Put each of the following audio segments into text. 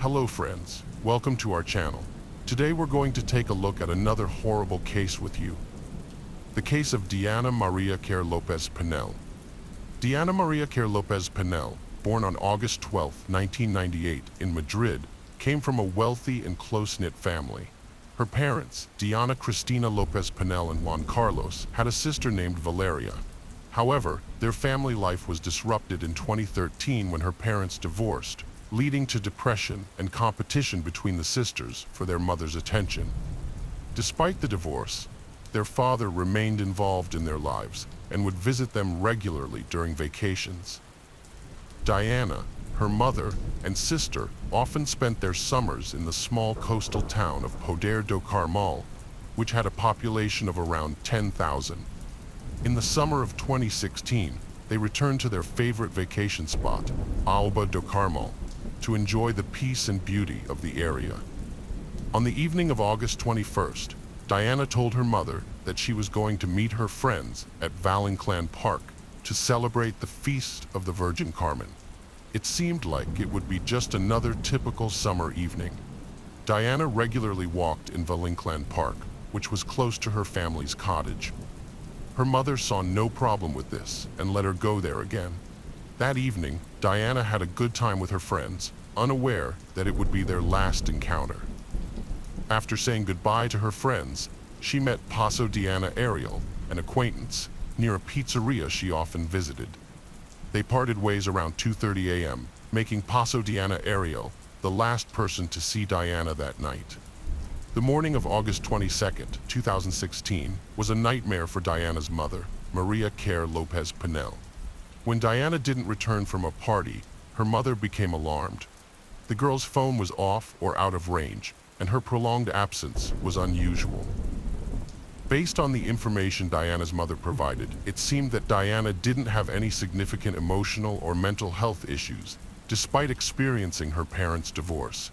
Hello friends, welcome to our channel. Today we're going to take a look at another horrible case with you. The case of Diana Maria Care Lopez Pinel. Diana Maria Care Lopez Pinel, born on August 12, 1998 in Madrid, came from a wealthy and close-knit family. Her parents, Diana Cristina Lopez Pinel and Juan Carlos, had a sister named Valeria. However, their family life was disrupted in 2013 when her parents divorced, leading to depression and competition between the sisters for their mother's attention. Despite the divorce, their father remained involved in their lives and would visit them regularly during vacations. Diana, her mother, and sister often spent their summers in the small coastal town of Poder do Carmo, which had a population of around 10,000. In the summer of 2016, they returned to their favorite vacation spot, Alba do Carmo, to enjoy the peace and beauty of the area. On the evening of August 21st, Diana told her mother that she was going to meet her friends at Valle-Inclán Park to celebrate the Feast of the Virgin Carmen. It seemed like it would be just another typical summer evening. Diana regularly walked in Valle-Inclán Park, which was close to her family's cottage. Her mother saw no problem with this and let her go there again. That evening, Diana had a good time with her friends, unaware that it would be their last encounter. After saying goodbye to her friends, she met Paso Diana Ariel, an acquaintance, near a pizzeria she often visited. They parted ways around 2:30 a.m., making Paso Diana Ariel the last person to see Diana that night. The morning of August 22, 2016, was a nightmare for Diana's mother, Maria Care Lopez Pinel. When Diana didn't return from a party, her mother became alarmed. The girl's phone was off or out of range, and her prolonged absence was unusual. Based on the information Diana's mother provided, it seemed that Diana didn't have any significant emotional or mental health issues, despite experiencing her parents' divorce.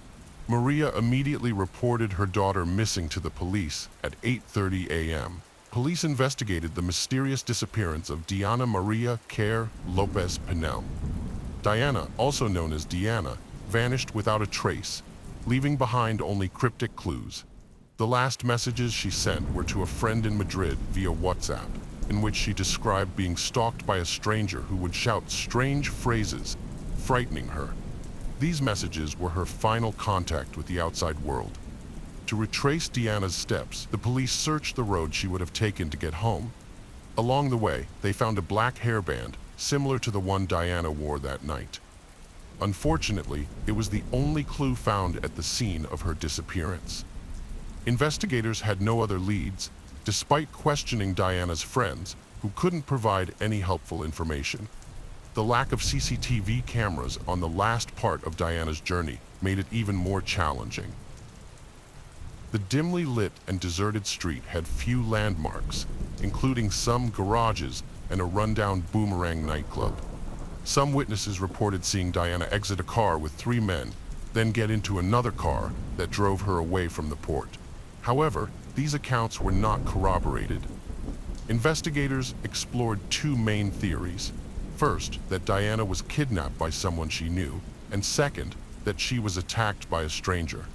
Maria immediately reported her daughter missing to the police at 8:30 a.m. Police investigated the mysterious disappearance of Diana Maria Care Lopez Pinel. Diana, also known as Diana, vanished without a trace, leaving behind only cryptic clues. The last messages she sent were to a friend in Madrid via WhatsApp, in which she described being stalked by a stranger who would shout strange phrases, frightening her. These messages were her final contact with the outside world. To retrace Diana's steps, the police searched the road she would have taken to get home. Along the way, they found a black hairband, similar to the one Diana wore that night. Unfortunately, it was the only clue found at the scene of her disappearance. Investigators had no other leads, despite questioning Diana's friends, who couldn't provide any helpful information. The lack of CCTV cameras on the last part of Diana's journey made it even more challenging. The dimly lit and deserted street had few landmarks, including some garages and a rundown Boomerang nightclub. Some witnesses reported seeing Diana exit a car with 3 men, then get into another car that drove her away from the port. However, these accounts were not corroborated. Investigators explored 2 main theories. First, that Diana was kidnapped by someone she knew, and second, that she was attacked by a stranger.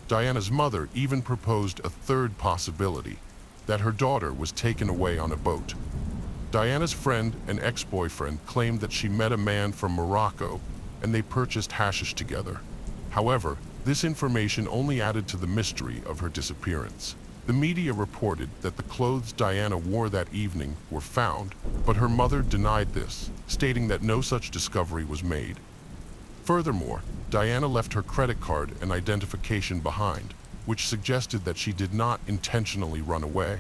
Diana's mother even proposed a third possibility, that her daughter was taken away on a boat. Diana's friend and ex-boyfriend claimed that she met a man from Morocco and they purchased hashish together. However, this information only added to the mystery of her disappearance. The media reported that the clothes Diana wore that evening were found, but her mother denied this, stating that no such discovery was made. Furthermore, Diana left her credit card and identification behind, which suggested that she did not intentionally run away.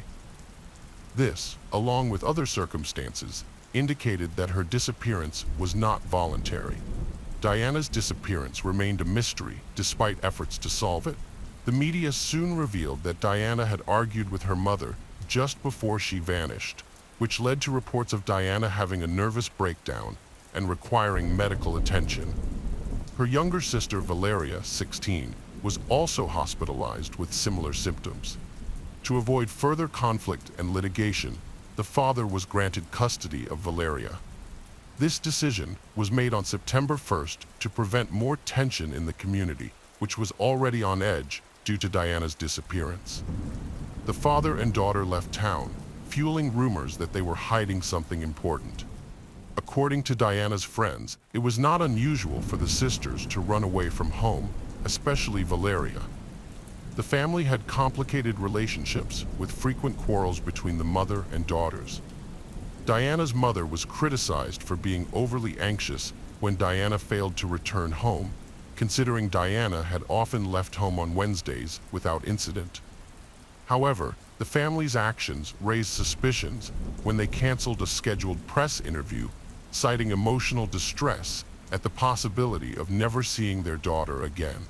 This, along with other circumstances, indicated that her disappearance was not voluntary. Diana's disappearance remained a mystery despite efforts to solve it. The media soon revealed that Diana had argued with her mother just before she vanished, which led to reports of Diana having a nervous breakdown and requiring medical attention. Her younger sister Valeria, 16, was also hospitalized with similar symptoms. To avoid further conflict and litigation, the father was granted custody of Valeria. This decision was made on September 1st to prevent more tension in the community, which was already on edge due to Diana's disappearance. The father and daughter left town, fueling rumors that they were hiding something important. According to Diana's friends, it was not unusual for the sisters to run away from home, especially Valeria. The family had complicated relationships with frequent quarrels between the mother and daughters. Diana's mother was criticized for being overly anxious when Diana failed to return home, considering Diana had often left home on Wednesdays without incident. However, the family's actions raised suspicions when they canceled a scheduled press interview, citing emotional distress at the possibility of never seeing their daughter again.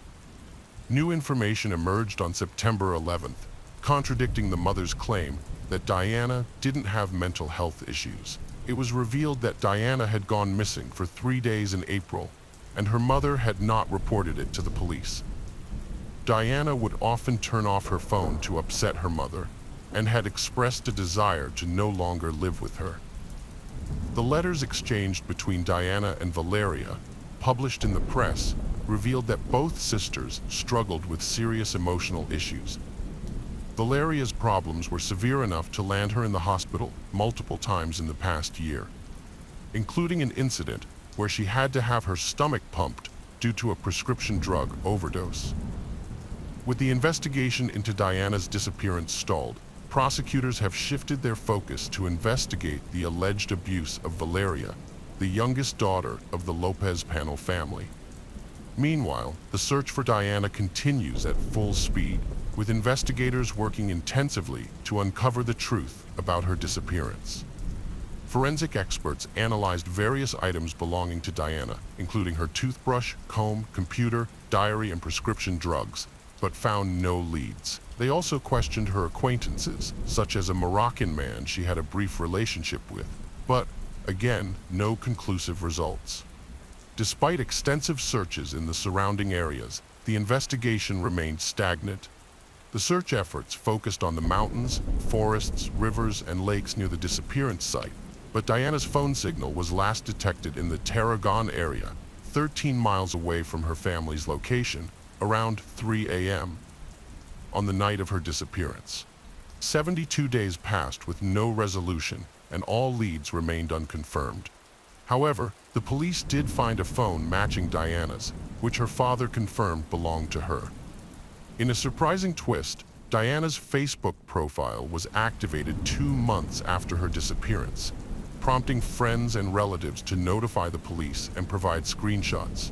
New information emerged on September 11th, contradicting the mother's claim that Diana didn't have mental health issues. It was revealed that Diana had gone missing for 3 days in April, and her mother had not reported it to the police. Diana would often turn off her phone to upset her mother, and had expressed a desire to no longer live with her. The letters exchanged between Diana and Valeria, published in the press, revealed that both sisters struggled with serious emotional issues. Valeria's problems were severe enough to land her in the hospital multiple times in the past year, including an incident where she had to have her stomach pumped due to a prescription drug overdose. With the investigation into Diana's disappearance stalled, prosecutors have shifted their focus to investigate the alleged abuse of Valeria, the youngest daughter of the Lopez panel family. Meanwhile, the search for Diana continues at full speed, with investigators working intensively to uncover the truth about her disappearance. Forensic experts analyzed various items belonging to Diana, including her toothbrush, comb, computer, diary, and prescription drugs, but found no leads. They also questioned her acquaintances, such as a Moroccan man she had a brief relationship with, but, again, no conclusive results. Despite extensive searches in the surrounding areas, the investigation remained stagnant. The search efforts focused on the mountains, forests, rivers, and lakes near the disappearance site, but Diana's phone signal was last detected in the Tarragon area, 13 miles away from her family's location, around 3 a.m. on the night of her disappearance. 72 days passed with no resolution, and all leads remained unconfirmed. However, the police did find a phone matching Diana's, which her father confirmed belonged to her. In a surprising twist, Diana's Facebook profile was activated 2 months after her disappearance, prompting friends and relatives to notify the police and provide screenshots.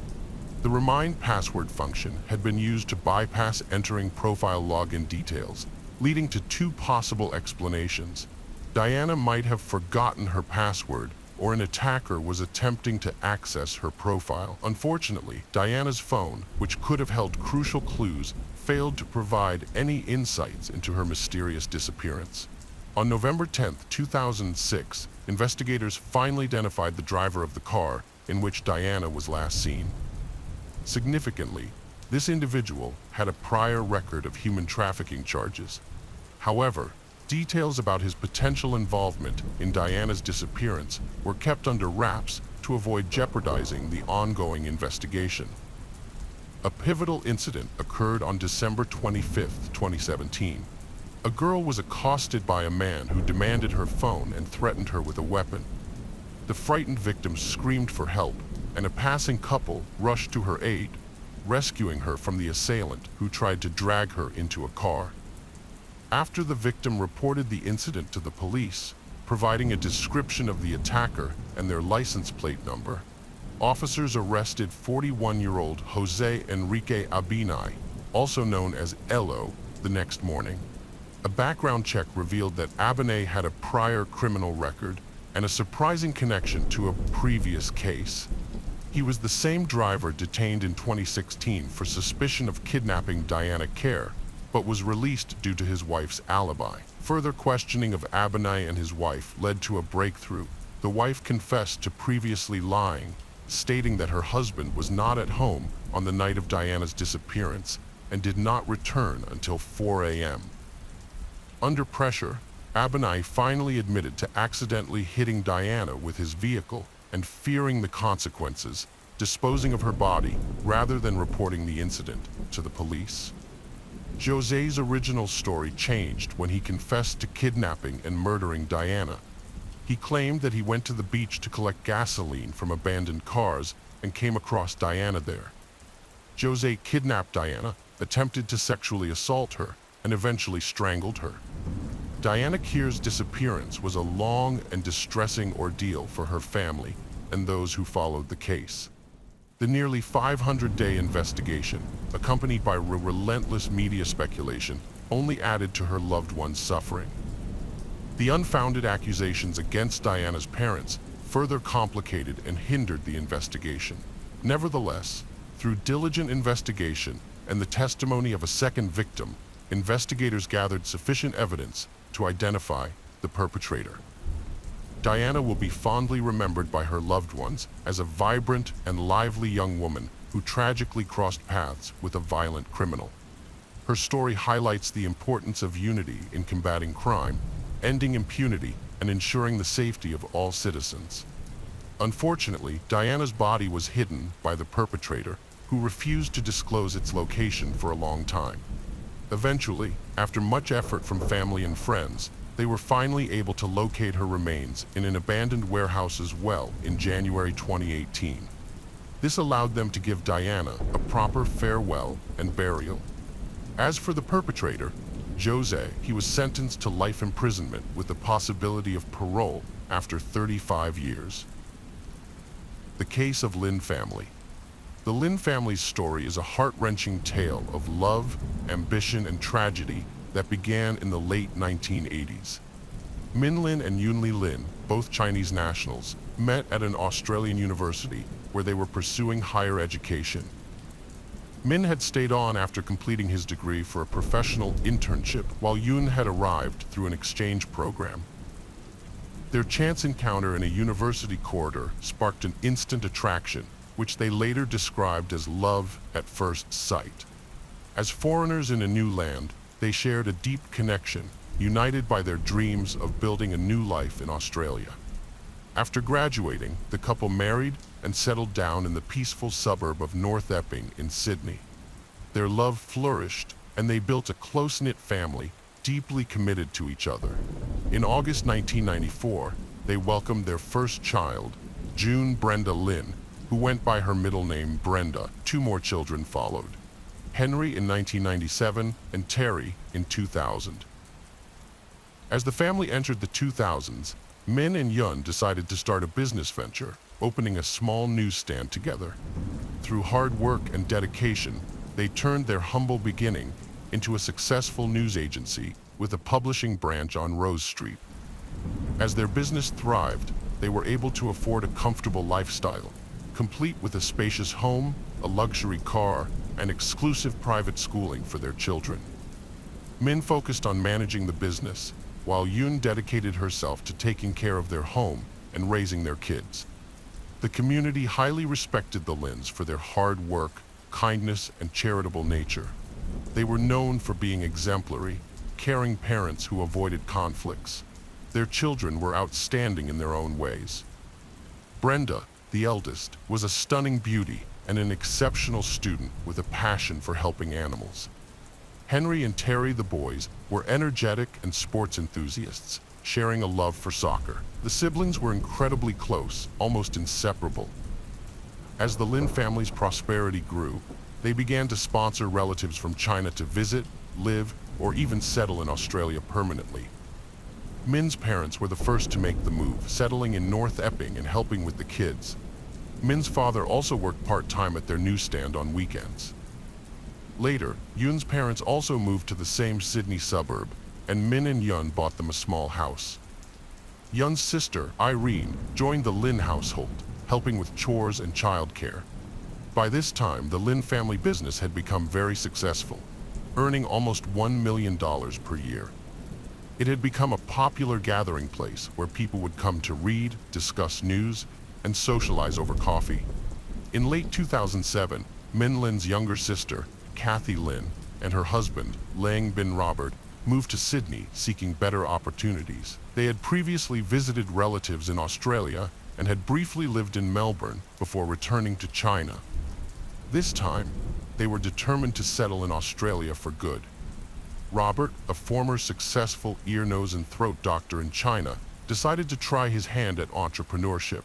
The Remind Password function had been used to bypass entering profile login details, leading to 2 possible explanations. Diana might have forgotten her password, or an attacker was attempting to access her profile. Unfortunately, Diana's phone, which could have held crucial clues, failed to provide any insights into her mysterious disappearance. On November 10, 2006, investigators finally identified the driver of the car in which Diana was last seen. Significantly, this individual had a prior record of human trafficking charges. However, details about his potential involvement in Diana's disappearance were kept under wraps to avoid jeopardizing the ongoing investigation. A pivotal incident occurred on December 25, 2017. A girl was accosted by a man who demanded her phone and threatened her with a weapon. The frightened victim screamed for help, and a passing couple rushed to her aid, rescuing her from the assailant who tried to drag her into a car. After the victim reported the incident to the police, providing a description of the attacker and their license plate number, officers arrested 41-year-old Jose Enrique Abinay, also known as Elo, the next morning. A background check revealed that Abinay had a prior criminal record and a surprising connection to a previous case. He was the same driver detained in 2016 for suspicion of kidnapping Diana Kerr, but was released due to his wife's alibi. Further questioning of Abinay and his wife led to a breakthrough. The wife confessed to previously lying, stating that her husband was not at home on the night of Diana's disappearance and did not return until 4 a.m. Under pressure, Abinay finally admitted to accidentally hitting Diana with his vehicle and fearing the consequences, disposing of her body rather than reporting the incident to the police. José's original story changed when he confessed to kidnapping and murdering Diana. He claimed that he went to the beach to collect gasoline from abandoned cars and came across Diana there. José kidnapped Diana, attempted to sexually assault her, and eventually strangled her. Diana Keir's disappearance was a long and distressing ordeal for her family and those who followed the case. The nearly 500-day investigation, accompanied by relentless media speculation, only added to her loved one's suffering. The unfounded accusations against Diana's parents further complicated and hindered the investigation. Nevertheless, through diligent investigation and the testimony of a second victim, investigators gathered sufficient evidence to identify the perpetrator. Diana will be fondly remembered by her loved ones as a vibrant and lively young woman who tragically crossed paths with a violent criminal. Her story highlights the importance of unity in combating crime, ending impunity, and ensuring the safety of all citizens. Unfortunately, Diana's body was hidden by the perpetrator, who refused to disclose its location for a long time. Eventually, after much effort from family and friends, they were finally able to locate her remains in an abandoned warehouse as well in January 2018. This allowed them to give Diana a proper farewell and burial. As for the perpetrator, José, he was sentenced to life imprisonment with the possibility of parole after 35 years. The case of Lin family. The Lin family's story is a heart-wrenching tale of love, ambition, and tragedy that began in the late 1980s. Min Lin and Yunli Lin, both Chinese nationals, met at an Australian university where they were pursuing higher education. Min had stayed on after completing his degree for a professional internship, while Yun had arrived through an exchange program. Their chance encounter in a university corridor sparked an instant attraction, which they later described as love at first sight. As foreigners in a new land, they shared a deep connection, united by their dreams of building a new life in Australia. After graduating, the couple married and settled down in the peaceful suburb of North Epping in Sydney. Their love flourished, and they built a close-knit family, deeply committed to each other. In August 1994, they welcomed their first child, June Brenda Lin, who went by her middle name Brenda. 2 more children followed, Henry in 1997 and Terry in 2000. As the family entered the 2000s, Min and Yun decided to start a business venture, opening a small newsstand together. Through hard work and dedication, they turned their humble beginning into a successful news agency with a publishing branch on Rose Street. As their business thrived, they were able to afford a comfortable lifestyle, complete with a spacious home, a luxury car, and exclusive private schooling for their children. Min focused on managing the business, while Yun dedicated herself to taking care of their home and raising their kids. The community highly respected the Lins for their hard work, kindness, and charitable nature. They were known for being exemplary, caring parents who avoided conflicts. Their children were outstanding in their own ways. Brenda, the eldest, was a stunning beauty and an exceptional student with a passion for helping animals. Henry and Terry, the boys, were energetic and sports enthusiasts, sharing a love for soccer. The siblings were incredibly close, almost inseparable. As the Lin family's prosperity grew, they began to sponsor relatives from China to visit, live, or even settle in Australia permanently. Min's parents were the first to make the move, settling in North Epping and helping with the kids. Min's father also worked part-time at their newsstand on weekends. Later, Yun's parents also moved to the same Sydney suburb, and Min and Yun bought them a small house. Yun's sister, Irene, joined the Lin household, helping with chores and childcare. By this time, the Lin family business had become very successful, earning almost $1 million per year. It had become a popular gathering place where people would come to read, discuss news, and socialize over coffee. In late 2007, Min Lin's younger sister, Kathy Lin, and her husband, Lang Bin Robert, moved to Sydney seeking better opportunities. They had previously visited relatives in Australia and had briefly lived in Melbourne before returning to China. This time, they were determined to settle in Australia for good. Robert, a former successful ear, nose, and throat doctor in China, decided to try his hand at entrepreneurship.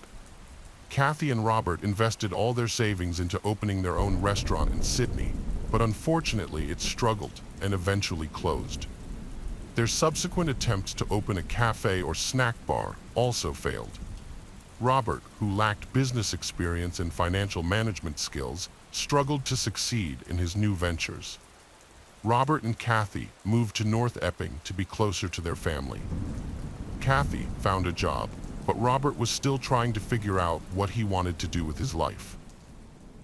Kathy and Robert invested all their savings into opening their own restaurant in Sydney, but unfortunately it struggled and eventually closed. Their subsequent attempts to open a cafe or snack bar also failed. Robert, who lacked business experience and financial management skills, struggled to succeed in his new ventures. Robert and Kathy moved to North Epping to be closer to their family. Kathy found a job, but Robert was still trying to figure out what he wanted to do with his life.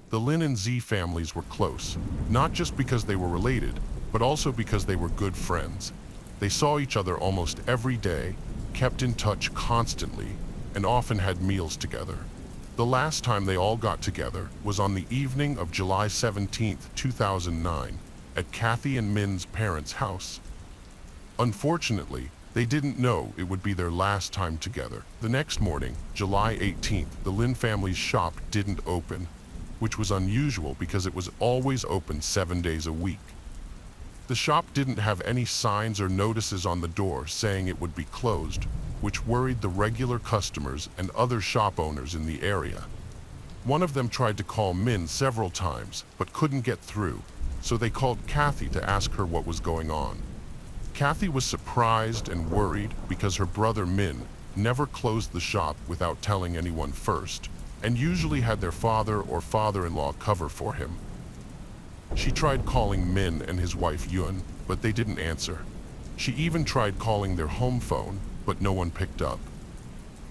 The Lin and Z families were close, not just because they were related, but also because they were good friends. They saw each other almost every day, kept in touch constantly, and often had meals together. The last time they all got together was on the evening of July 17, 2009, at Kathy and Min's parents' house. Unfortunately, they didn't know it would be their last time together. The next morning, July 18th, the Lin family's shop didn't open, which was unusual because it was always open 7 days a week. The shop didn't have any signs or notices on the door saying it would be closed, which worried the regular customers and other shop owners in the area. One of them tried to call Min several times, but couldn't get through, so they called Kathy to ask her what was going on. Kathy was surprised and worried because her brother Min never closed the shop without telling anyone first, and usually had their father or father-in-law cover for him. She tried calling Min and his wife Yun, but they didn't answer. She even tried calling their home phone, but no one picked up.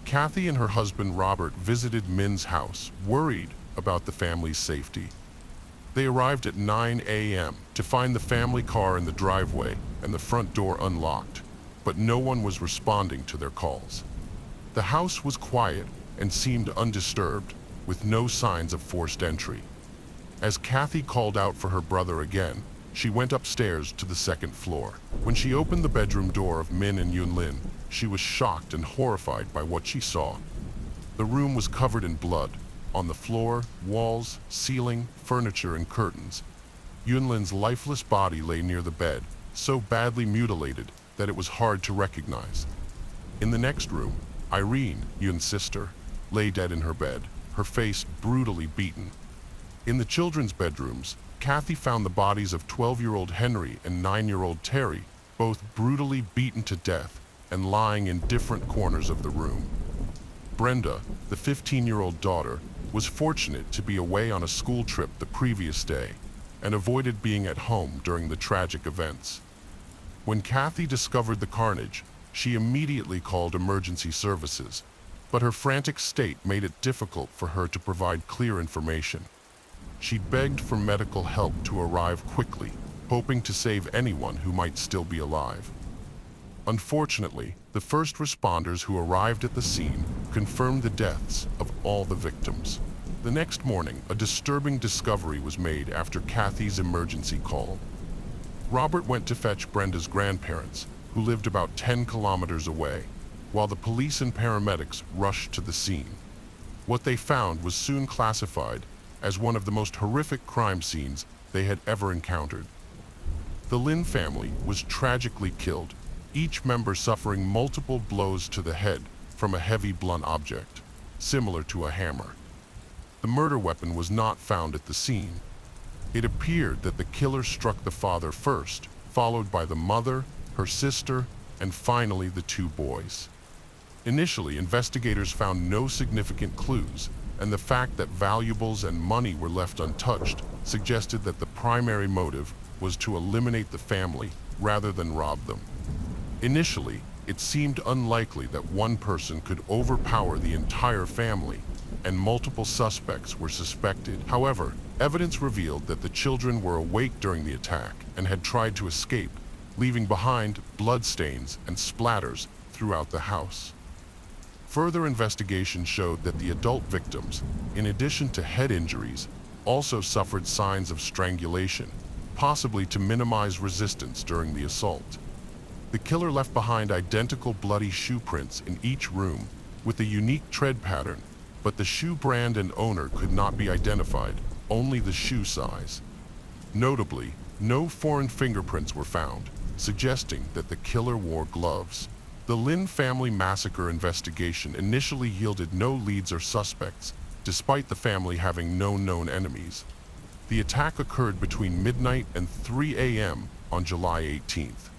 Kathy and her husband Robert visited Min's house, worried about the family's safety. They arrived at 9 a.m. to find the family car in the driveway and the front door unlocked, but no one was responding to their calls. The house was quiet and seemed undisturbed, with no signs of forced entry. As Kathy called out for her brother again, she went upstairs to the second floor. When she opened the bedroom door of Min and Yunlin, she was shocked and horrified by what she saw. The room was covered in blood, on the floor, walls, ceiling, furniture, and curtains. Yunlin's lifeless body lay near the bed, so badly mutilated that it was hard to recognize. In the next room, Irene, Yun's sister, lay dead in her bed, her face brutally beaten. In the children's bedrooms, Kathy found the bodies of 12-year-old Henry and 9-year-old Terry, both brutally beaten to death and lying in different corners of the room. Brenda, the 15-year-old daughter, was fortunate to be away on a school trip the previous day and avoided being at home during the tragic events. When Kathy discovered the carnage, she immediately called emergency services, but her frantic state made it difficult for her to provide clear information. She begged for medical help to arrive quickly, hoping to save anyone who might still be alive. Unfortunately, the first responders who arrived at the scene confirmed the deaths of all the victims. The next morning, a disturbing discovery was made after Kathy's emergency call. Robert went to fetch Brenda's grandparents, who lived about 10 kilometers away, while the police and paramedics rushed to the scene. What they found was soon classified as one of the most horrific crime scenes they had ever encountered. The Lin family was tragically killed, each member suffering multiple blows to the head from a heavy blunt object, similar to a hammer. The murder weapon was not found at the scene. It appeared that the killer struck the father first, followed by the mother, her sister, and finally the two boys. Initially, investigators found no significant clues, and the fact that valuables and money were left untouched suggested that the primary motive was to eliminate the family rather than rob them. Initially, it seemed unlikely that one person could overpower the entire family, and multiple suspects were suspected. However, evidence revealed that the children were awake during the attack and had tried to escape, leaving behind bloodstains and splatters throughout the house. Further investigation showed that the adult victims, in addition to head injuries, also suffered signs of strangulation, possibly to minimize resistance during the assault. The killer left behind identical bloody shoe prints in each room, with a unique tread pattern, but the shoe brand and owner could not be identified, only the shoe size. Notably, no foreign fingerprints were found, suggesting that the killer wore gloves. The Lin family massacre investigation initially yielded no leads or suspects, despite the family having no known enemies. The attack occurred between midnight and 3 a.m. on July 18th.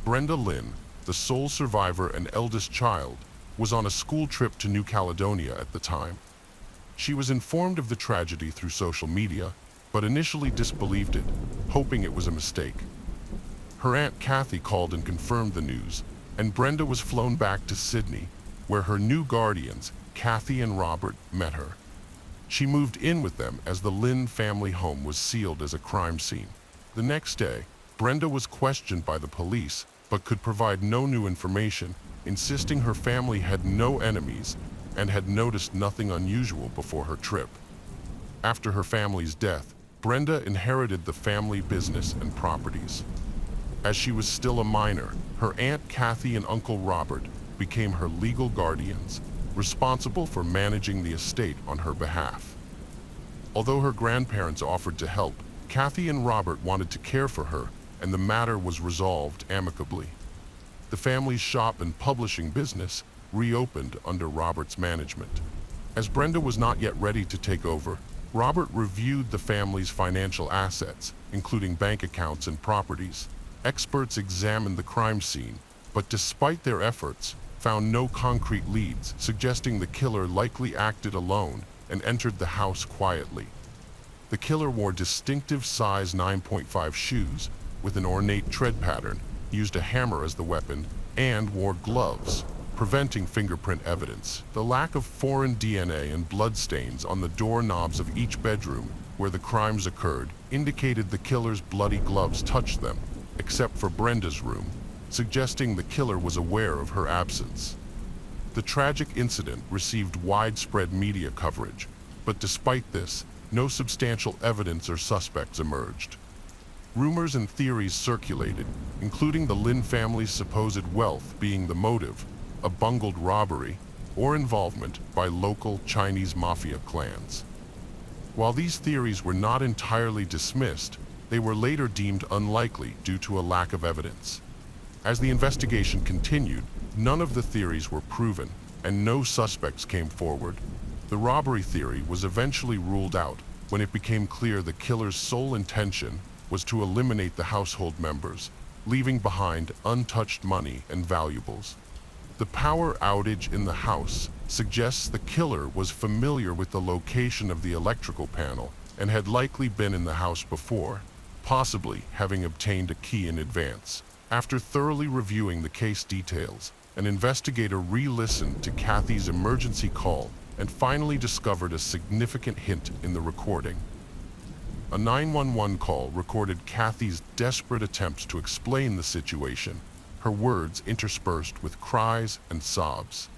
Brenda Lin, the sole survivor and eldest child, was on a school trip to New Caledonia at the time. She was informed of the tragedy through social media, but initially disbelieved it, hoping it was a mistake. Her Aunt Kathy called and confirmed the news, and Brenda was flown back to Sydney, where her new guardians, Kathy and Robert, met her. She moved in with them as the Lin family home was sealed as a crime scene. The next day, Brenda was questioned by the police, but could provide no new information, insisting her family had no enemies and had noticed nothing unusual before her trip. After her family's death, Brenda inherited the family business and properties. As she was still a minor, her Aunt Kathy and Uncle Robert became her legal guardians, responsible for managing the estate on her behalf. Although her grandparents offered to help, Kathy and Robert wanted to care for her, and the matter was resolved amicably. The family's shop and publishing business reopened under Robert's management. As Brenda was not yet ready to take over, Robert reviewed the family's financial assets, including bank accounts and properties. Experts examined the crime scene, but despite their efforts, found no concrete leads, suggesting the killer likely acted alone and entered the house quietly. The killer wore distinctive size 9.5 shoes with an ornate tread pattern, used a hammer as the weapon, and wore gloves, preventing fingerprint evidence. The lack of foreign DNA and bloodstains on the doorknobs of each bedroom where the crimes occurred indicated the killer's bloody gloves touched them, except for Brenda's room, suggesting the killer was aware of her absence. The tragic incident received widespread media coverage, but despite this, no substantial evidence or suspects emerged. Rumors and theories circulated, including the Lin family's supposed wealth being the motive, a bungled robbery, or involvement by local Chinese mafia clans. While these theories were not entirely dismissed, they were later deemed unlikely due to a lack of evidence. As the investigation continued, none of the theories were proven, and no suspects came forward. The robbery theory was eventually ruled out when it became clear the killer's sole intention was to eliminate the household members, leaving behind untouched money and valuables. The power outage in the house suggests the killer was familiar with the location of the electrical panel and had likely been in the house before, possibly having obtained a key in advance. After thoroughly reviewing the case details, an investigator re-listened to Kathy's emergency call and finally discovered a significant hint in the recording. A 911 call recorded Kathy's desperate attempts to explain the situation, her words interspersed with cries and sobs.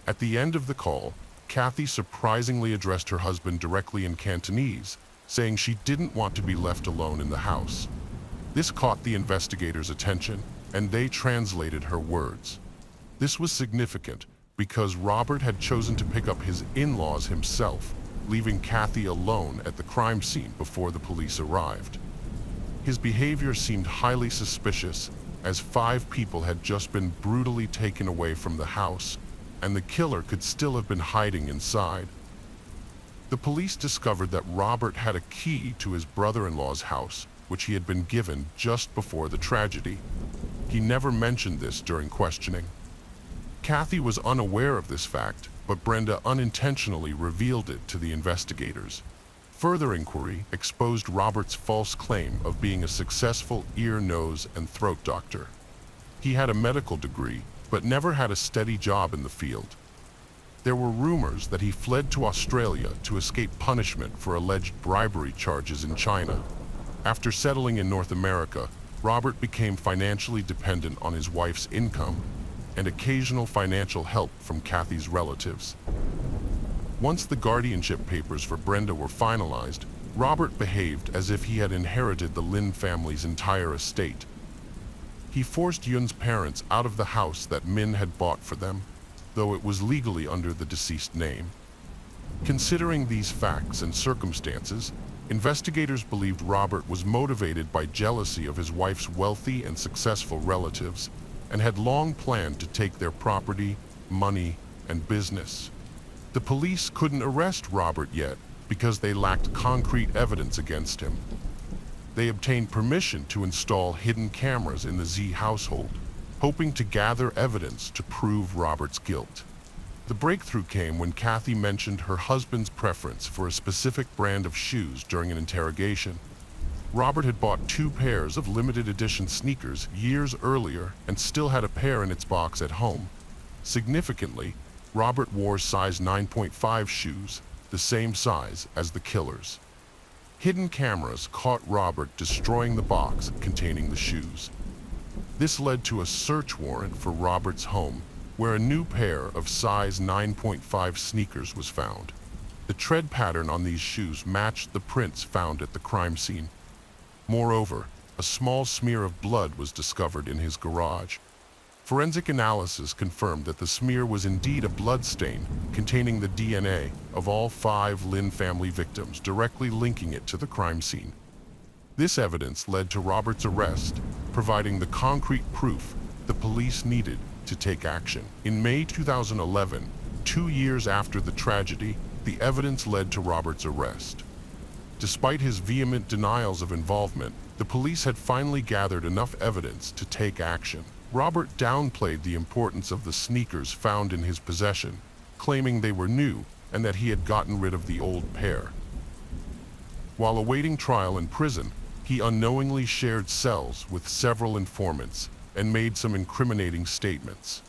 At the end of the call, Kathy surprisingly addressed her husband directly in Cantonese, saying she didn't want to be left alone in the house. This caught the investigators' attention, and they translated her words. This was significant because Robert had chosen to pick up his in-laws himself, leaving Kathy alone at the crime scene before the police arrived. His behavior seemed highly suspicious, as 5 people had just been brutally taken away from the house, and the killer could still have been hiding inside. The police discovered that Robert had a key to his brother-in-law's house, which he had been given just before the tragedy. He never mentioned this during questioning. Kathy was unaware of this fact, but Brenda unintentionally revealed it to the investigators. Further inquiry exposed Robert's false claim of being a successful ear, nose, and throat doctor. He had a medical degree, but never had a steady job in the field. There were rumors that he fled to Australia to escape punishment for alleged bribery charges in China. After settling in North America, Robert became financially dependent on his wife's income and occasional financial help from Kathy's relatives. Once the guardianship papers for Brenda were finalized, Robert behaved as if he had inherited the Lin family's entire estate. He forced Yun's parents out of the house that Min had bought for them. though it was legally under the deceased name. Considering these facts and circumstances, investigators believed Robert was motivated by jealousy of his wife's wealthy and successful relatives and had long planned to take their property, money, and business. The police couldn't arrest Robert yet because they lacked concrete evidence against him. They obtained permission to install hidden cameras in the Z household, hoping to gather evidence to prove Robert's guilt. The breakthrough came when Kathy mentioned her husband's preference for a specific brand of shoes during an interrogation. Robert had bought 2 pairs of limited edition sneakers years earlier and still had a pair in its box at home. Significantly, Robert wore size 9.5 shoes, the same size as the killer's. Hidden cameras caught Robert destroying the box containing the shoes. This led to a search warrant for Robert's home, where a new pair of size 9.5 sneakers was found. The tread pattern on these shoes matched the prints found at the crime scene. Moreover, a small smear of blood was discovered in his garage. Forensic analysis confirmed that the smear was indeed a blood stain containing the DNA of all 5 Lynn family victims, directly linking it to the crime scene. This evidence led to Robert's arrest, providing the concrete proof the police needed to take action. In May 2011, 2 years after the tragedy, the evidence led to Robert's arrest. Despite his vehement denials of involvement, the police had finally gathered enough evidence to take action. Robert downplayed the importance of the sneakers found in his possession, claiming they were new and that he had gotten rid of the old pair. While awaiting trial in prison, he unknowingly shared cells with several informants and made some incriminating statements.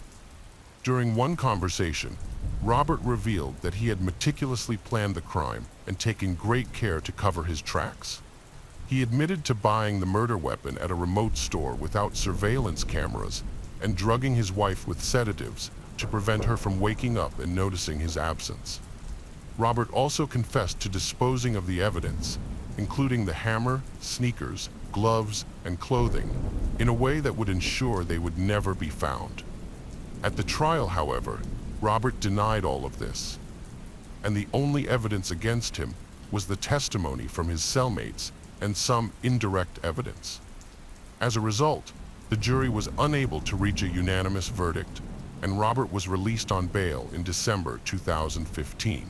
During one conversation, Robert revealed that he had meticulously planned the crime and taken great care to cover his tracks. He admitted to buying the murder weapon at a remote store without surveillance cameras and drugging his wife with sedatives to prevent her from waking up and noticing his absence. Robert also confessed to disposing of the evidence, including the hammer, sneakers, gloves, and clothing, in a way that would ensure they would never be found. At the trial, however, Robert denied all of this, and the only evidence against him was the testimony from his cellmates and some indirect evidence. As a result, the jury was unable to reach a unanimous verdict, and Robert was released on bail in December 2015.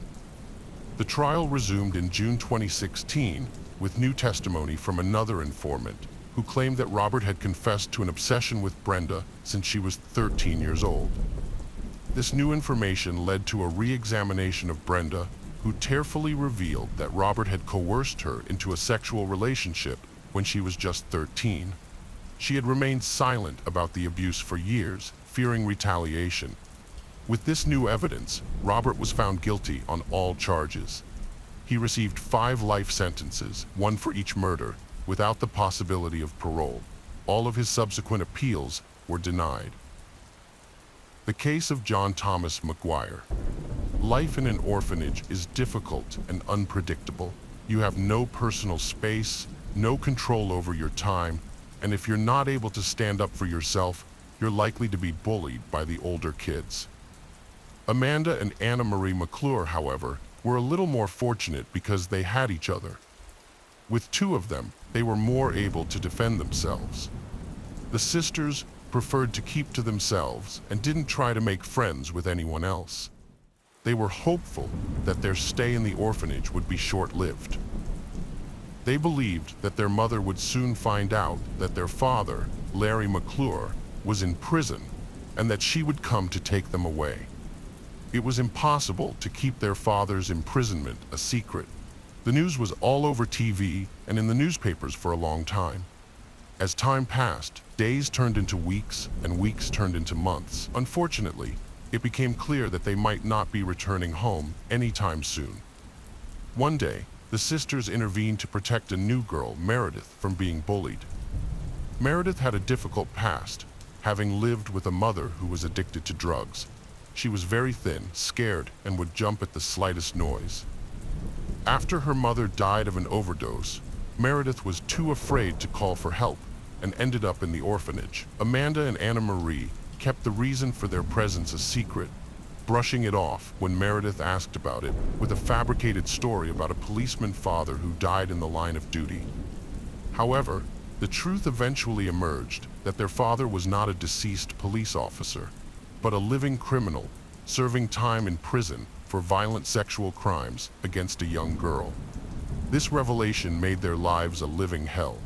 The trial resumed in June 2016 with new testimony from another informant who claimed that Robert had confessed to an obsession with Brenda since she was 13 years old. This new information led to a re-examination of Brenda, who tearfully revealed that Robert had coerced her into a sexual relationship when she was just 13. She had remained silent about the abuse for years, fearing retaliation. With this new evidence, Robert was found guilty on all charges. He received 5 life sentences, 1 for each murder, without the possibility of parole. All of his subsequent appeals were denied. The case of John Thomas McGuire. Life in an orphanage is difficult and unpredictable. You have no personal space, no control over your time, and if you're not able to stand up for yourself, you're likely to be bullied by the older kids. Amanda and Anna Marie McClure, however, were a little more fortunate because they had each other. With 2 of them, they were more able to defend themselves. The sisters preferred to keep to themselves and didn't try to make friends with anyone else. They were hopeful that their stay in the orphanage would be short-lived. They believed that their mother would soon find out that their father, Larry McClure, was in prison and that she would come to take them away. It was impossible to keep their father's imprisonment a secret. The news was all over TV and in the newspapers for a long time. As time passed, days turned into weeks and weeks turned into months. Unfortunately, it became clear that they might not be returning home anytime soon. One day, the sisters intervened to protect a new girl, Meredith, from being bullied. Meredith had a difficult past, having lived with a mother who was addicted to drugs. She was very thin, scared, and would jump at the slightest noise. After her mother died of an overdose, Meredith was too afraid to call for help and ended up in the orphanage. Amanda and Anna Marie kept the reason for their presence a secret, brushing it off when Meredith asked about it with a fabricated story about a policeman father who died in the line of duty. However, the truth eventually emerged that their father was not a deceased police officer, but a living criminal serving time in prison for violent sexual crimes against a young girl. This revelation made their lives a living hell.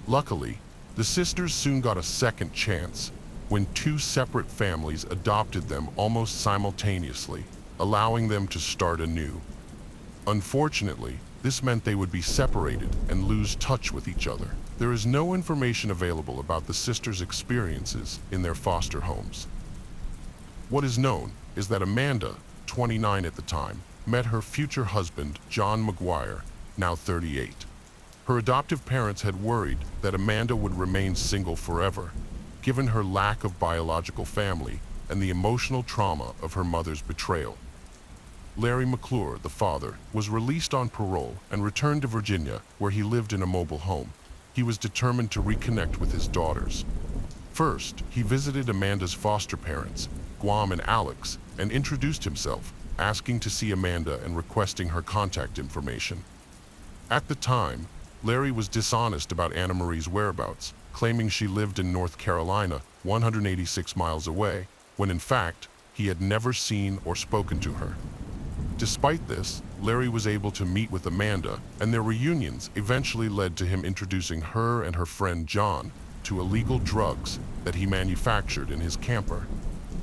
Luckily, the sisters soon got a second chance when two separate families adopted them almost simultaneously, allowing them to start anew. Unfortunately, this meant they would be separated and lose touch with each other. There is no information available about the sisters' experiences in their foster homes. What is known is that Amanda, 29 at the time, met her future husband, John McGuire, now 38. Her adoptive parents had worried that Amanda would remain single forever, given her lack of biological family and the emotional trauma of her mother's betrayal. Larry McClure, the father, was released on parole and returned to Virginia, where he lived in a mobile home. He was determined to reconnect with his daughters. First, he visited Amanda's foster parents, Guam and Alex, and introduced himself, asking to see Amanda and requesting her contact information. At the time, Larry was dishonest about Anna Marie's whereabouts, claiming she lived in North Carolina, 186 miles away, when in fact, he had never seen or spoken to her. Despite this, Larry was able to meet with Amanda, and their reunions eventually led to him introducing her and her friend John to illegal drugs that he manufactured in his camper.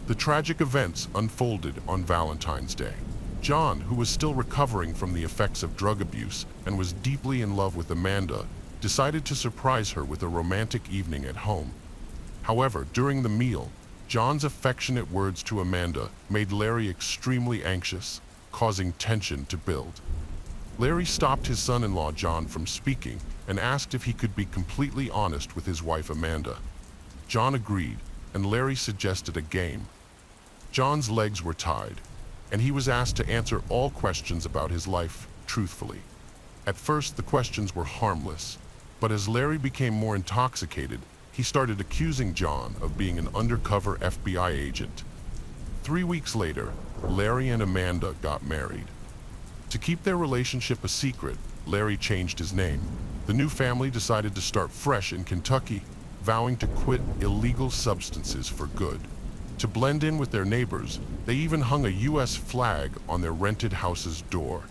The tragic events unfolded on Valentine's Day. John, who was still recovering from the effects of drug abuse and was deeply in love with Amanda, decided to surprise her with a romantic evening at home. However, during the meal, John's affectionate words to Amanda made Larry extremely anxious, causing tension to build. Larry stopped his son-in-law John from speaking and asked if he could be completely honest with his wife Amanda. John agreed, and Larry suggested a game. John's legs were tied, and he was asked to answer all questions about his life truthfully. At first, the questions were harmless, but as Larry became more intoxicated, he started accusing John of being an undercover FBI agent. 3 weeks later, Larry and Amanda got married. To keep their relationship a secret, Larry changed his name. The new family decided to start fresh in Kentucky, vowing to quit illegal substances for good. To blend in with their neighbors, they even hung a U.S. flag on their rented house's door.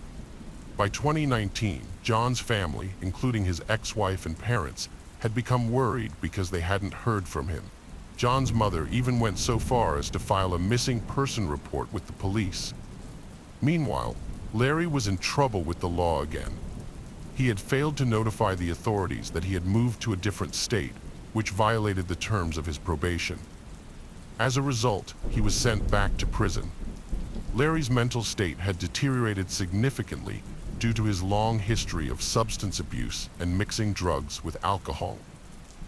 By 2019, John's family, including his ex-wife and parents, had become worried because they hadn't heard from him. John's mother even went so far as to file a missing person report with the police. Meanwhile, Larry was in trouble with the law again. He had failed to notify the authorities that he had moved to a different state, which violated the terms of his probation. As a result, he was sent back to prison. Larry's mental state had deteriorated significantly due to his long history of substance abuse and mixing drugs with alcohol.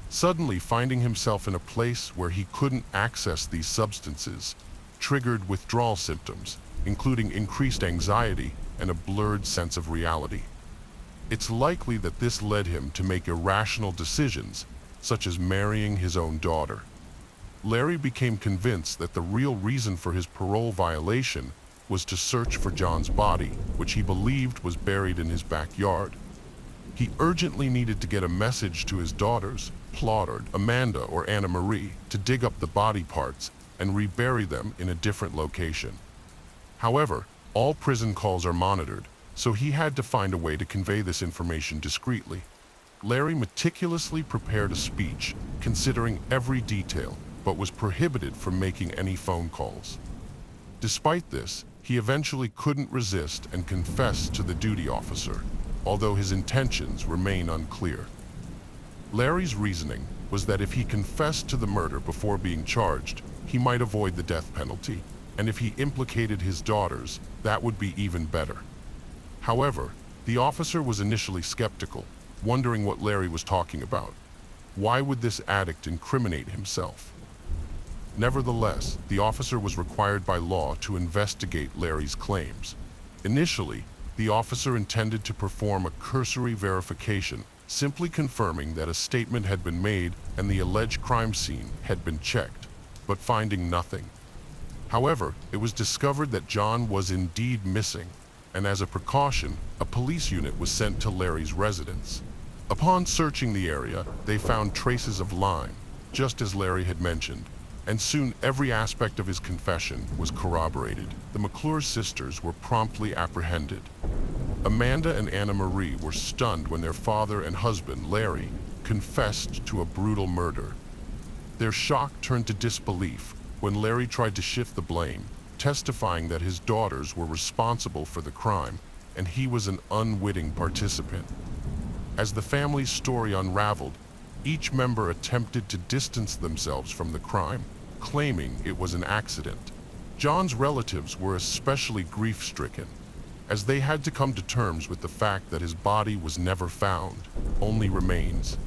Suddenly finding himself in a place where he couldn't access these substances triggered withdrawal symptoms, including increased anxiety and a blurred sense of reality. It's likely that this led him to make irrational decisions, such as marrying his own daughter. Larry became convinced that the real reason for his parole violation was to search for John's body, which he believed was buried in his backyard. He urgently needed to get a message to his daughters, Plaudard, Amanda, or Anna Marie, to dig up the body parts and rebury them in a different location. However, all prison calls are monitored, so he had to find a way to convey this information discreetly. Larry meticulously prepared a speech, considering every detail, but was prohibited from making any phone calls. Despite this, he eventually couldn't resist and confessed to the duty officer, although his intentions remain unclear. Larry's reasoning was that if he confessed to the murder before being charged, he might avoid the death penalty, and if he implicated his daughters, that would be even better. However, the officer was initially skeptical, wondering what Larry was talking about. Why would this addict incriminate himself? Nevertheless, the officer was required by law to investigate Larry's claims. Initially, the officer intended to perform a cursory verification, simply confirming that a statement had been made and the alleged crime scene had been checked, but finding nothing. However, it was discovered that John was indeed missing, and as a precaution, a police unit was sent to Larry's residence. Upon searching the area, they found traces of lime, just as Larry had mentioned, and soon every aspect of his confession was corroborated. The McClure sisters were promptly apprehended. Amanda and Anna Marie were stunned when their father and husband, Larry, confessed to a brutal murder. Their shock turned to disbelief when Larry tried to shift the blame, testifying that his daughters were responsible for the crime and he was an unwitting participant. As the family's story unraveled, each member attempted to distance themselves from the crime, claiming it was an accident. John's relatives were especially grief-stricken, as they had to come to terms with the fact that his body was never found, only remains.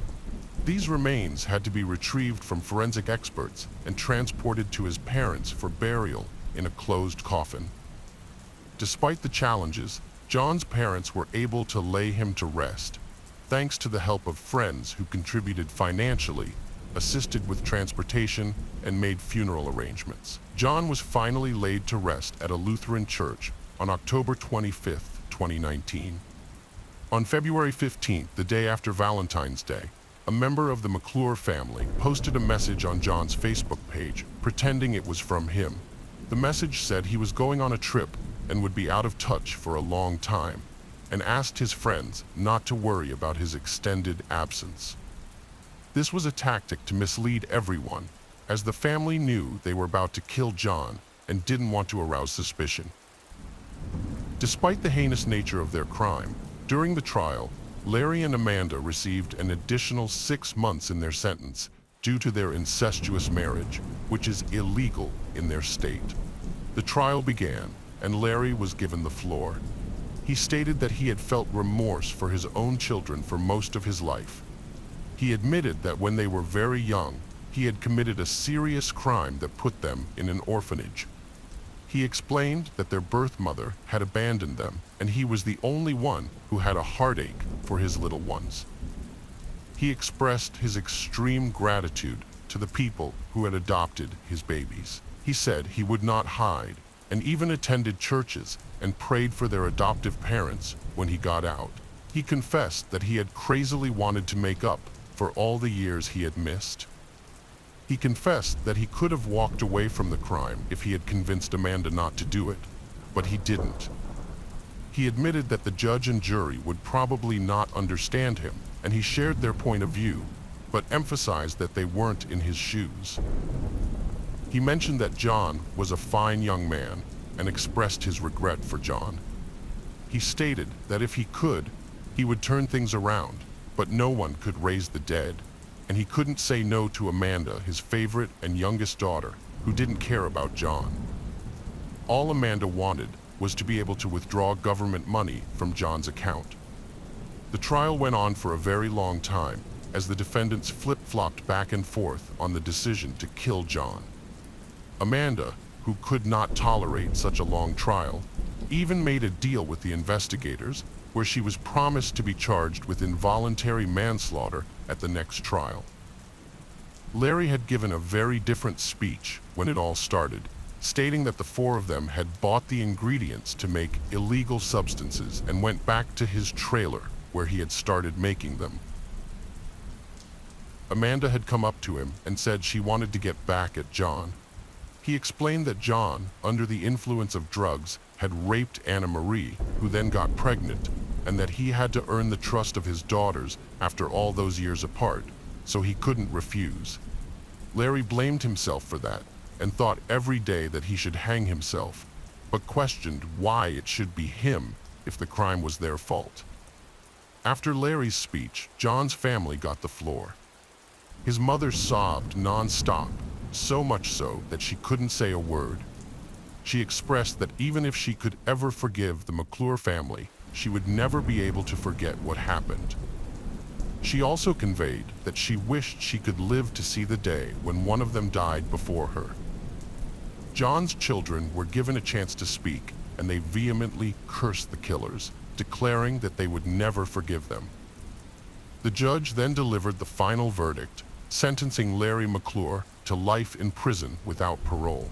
These remains had to be retrieved from forensic experts and transported to his parents for burial in a closed coffin. Despite the challenges, John's parents were able to lay him to rest, thanks to the help of friends who contributed financially, assisted with transportation, and made funeral arrangements. John was finally laid to rest at a Lutheran church on October 25, 2019. On February 15th, the day after Valentine's Day, a member of the McClure family posted a message on John's Facebook page, pretending it was from him. The message said he was going on a trip and would be out of touch for a long time, and asked his friends not to worry about his extended absence. This was a tactic to mislead everyone, as the family knew they were about to kill John and didn't want to arouse suspicion. Despite the heinous nature of their crime, during the trial, Larry and Amanda received an additional 6 months in their sentence due to their incestuous marriage, which is illegal in their state. The trial began, and Larry was given the floor. He stated that he had felt remorse for his own children for most of his life. He admitted that when they were very young, he had committed a serious crime that put them in an orphanage. He explained that their birth mother had abandoned them, and he was the only one who had a heartache for his little ones. He expressed his extreme gratitude to the people who had adopted his babies. He said he would not hide, and even attended churches and prayed for their adoptive parents when he got out. He confessed that he had crazily wanted to make up for all the years he had missed. He confessed that he could have walked away from the crime if he had convinced Amanda not to do it, but he didn't. He admitted that the judge and jury would probably not understand him, and he shared their point of view, but emphasized that they weren't in his shoes. He mentioned that John was a fine young man and expressed his regret for John. He stated that if he could, he would turn things around, but no one could raise the dead, and he couldn't say no to Amanda, his favorite and youngest daughter, who didn't care about John. All Amanda wanted was to be able to withdraw government money from John's account. The trial went on for a very long time, as the defendants flip-flopped back and forth on the decision to kill John. Amanda, who could not tolerate such a long trial, even made a deal with the investigators where she was promised to be charged with involuntary manslaughter at the next trial. Larry had given a very different speech when it all started, stating that the four of them had bought the ingredients to make illegal substances and went back to his trailer where he had started making them. Amanda had come up to him and said she wanted to get back at John. He explained that John, under the influence of drugs, had raped Anna Marie, who then got pregnant, and that he had to earn the trust of his daughters after all those years apart, so he couldn't refuse. Larry blamed himself for that and thought every day that he should hang himself, but questioned why it should be him if the crime was their fault. After Larry's speech, John's family got the floor. His mother sobbed non-stop, so much so that she couldn't say a word. She expressed that even if she could ever forgive the McClure family, she would never be able to forget what happened. She also conveyed that she wished she could live to see the day when one of them died before her. John's children were given a chance to speak, and they vehemently cursed the killers, declaring that they would never forgive them. The judge then delivered the final verdict, sentencing Larry McClure to life in prison without parole.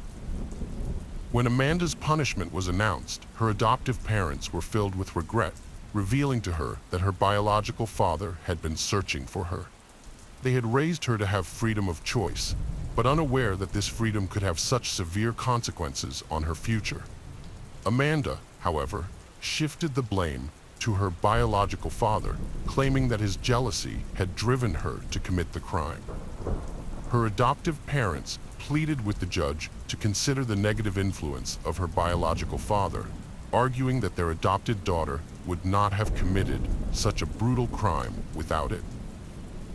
When Amanda's punishment was announced, her adoptive parents were filled with regret, revealing to her that her biological father had been searching for her. They had raised her to have freedom of choice, but unaware that this freedom could have such severe consequences on her future. Amanda, however, shifted the blame to her biological father, claiming that his jealousy had driven her to commit the crime. Her adoptive parents pleaded with the judge to consider the negative influence of her biological father, arguing that their adopted daughter would not have committed such a brutal crime without it.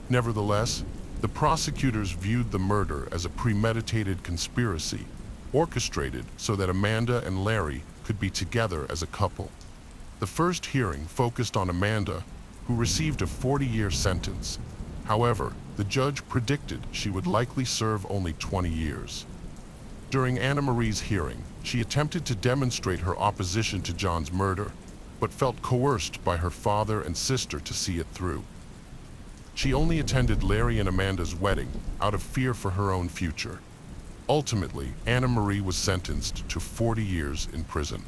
Nevertheless, the prosecutors viewed the murder as a premeditated conspiracy, orchestrated so that Amanda and Larry could be together as a couple. The first hearing focused on Amanda, who received a 40-year sentence. However, the judge predicted she would likely serve only 20 years. During Anna Marie's hearing, she attempted to demonstrate her opposition to John's murder, but felt coerced by her father and sister to see it through. She only attended Larry and Amanda's wedding out of fear for her own future. Ultimately, Anna Marie was sentenced to 40 years in prison.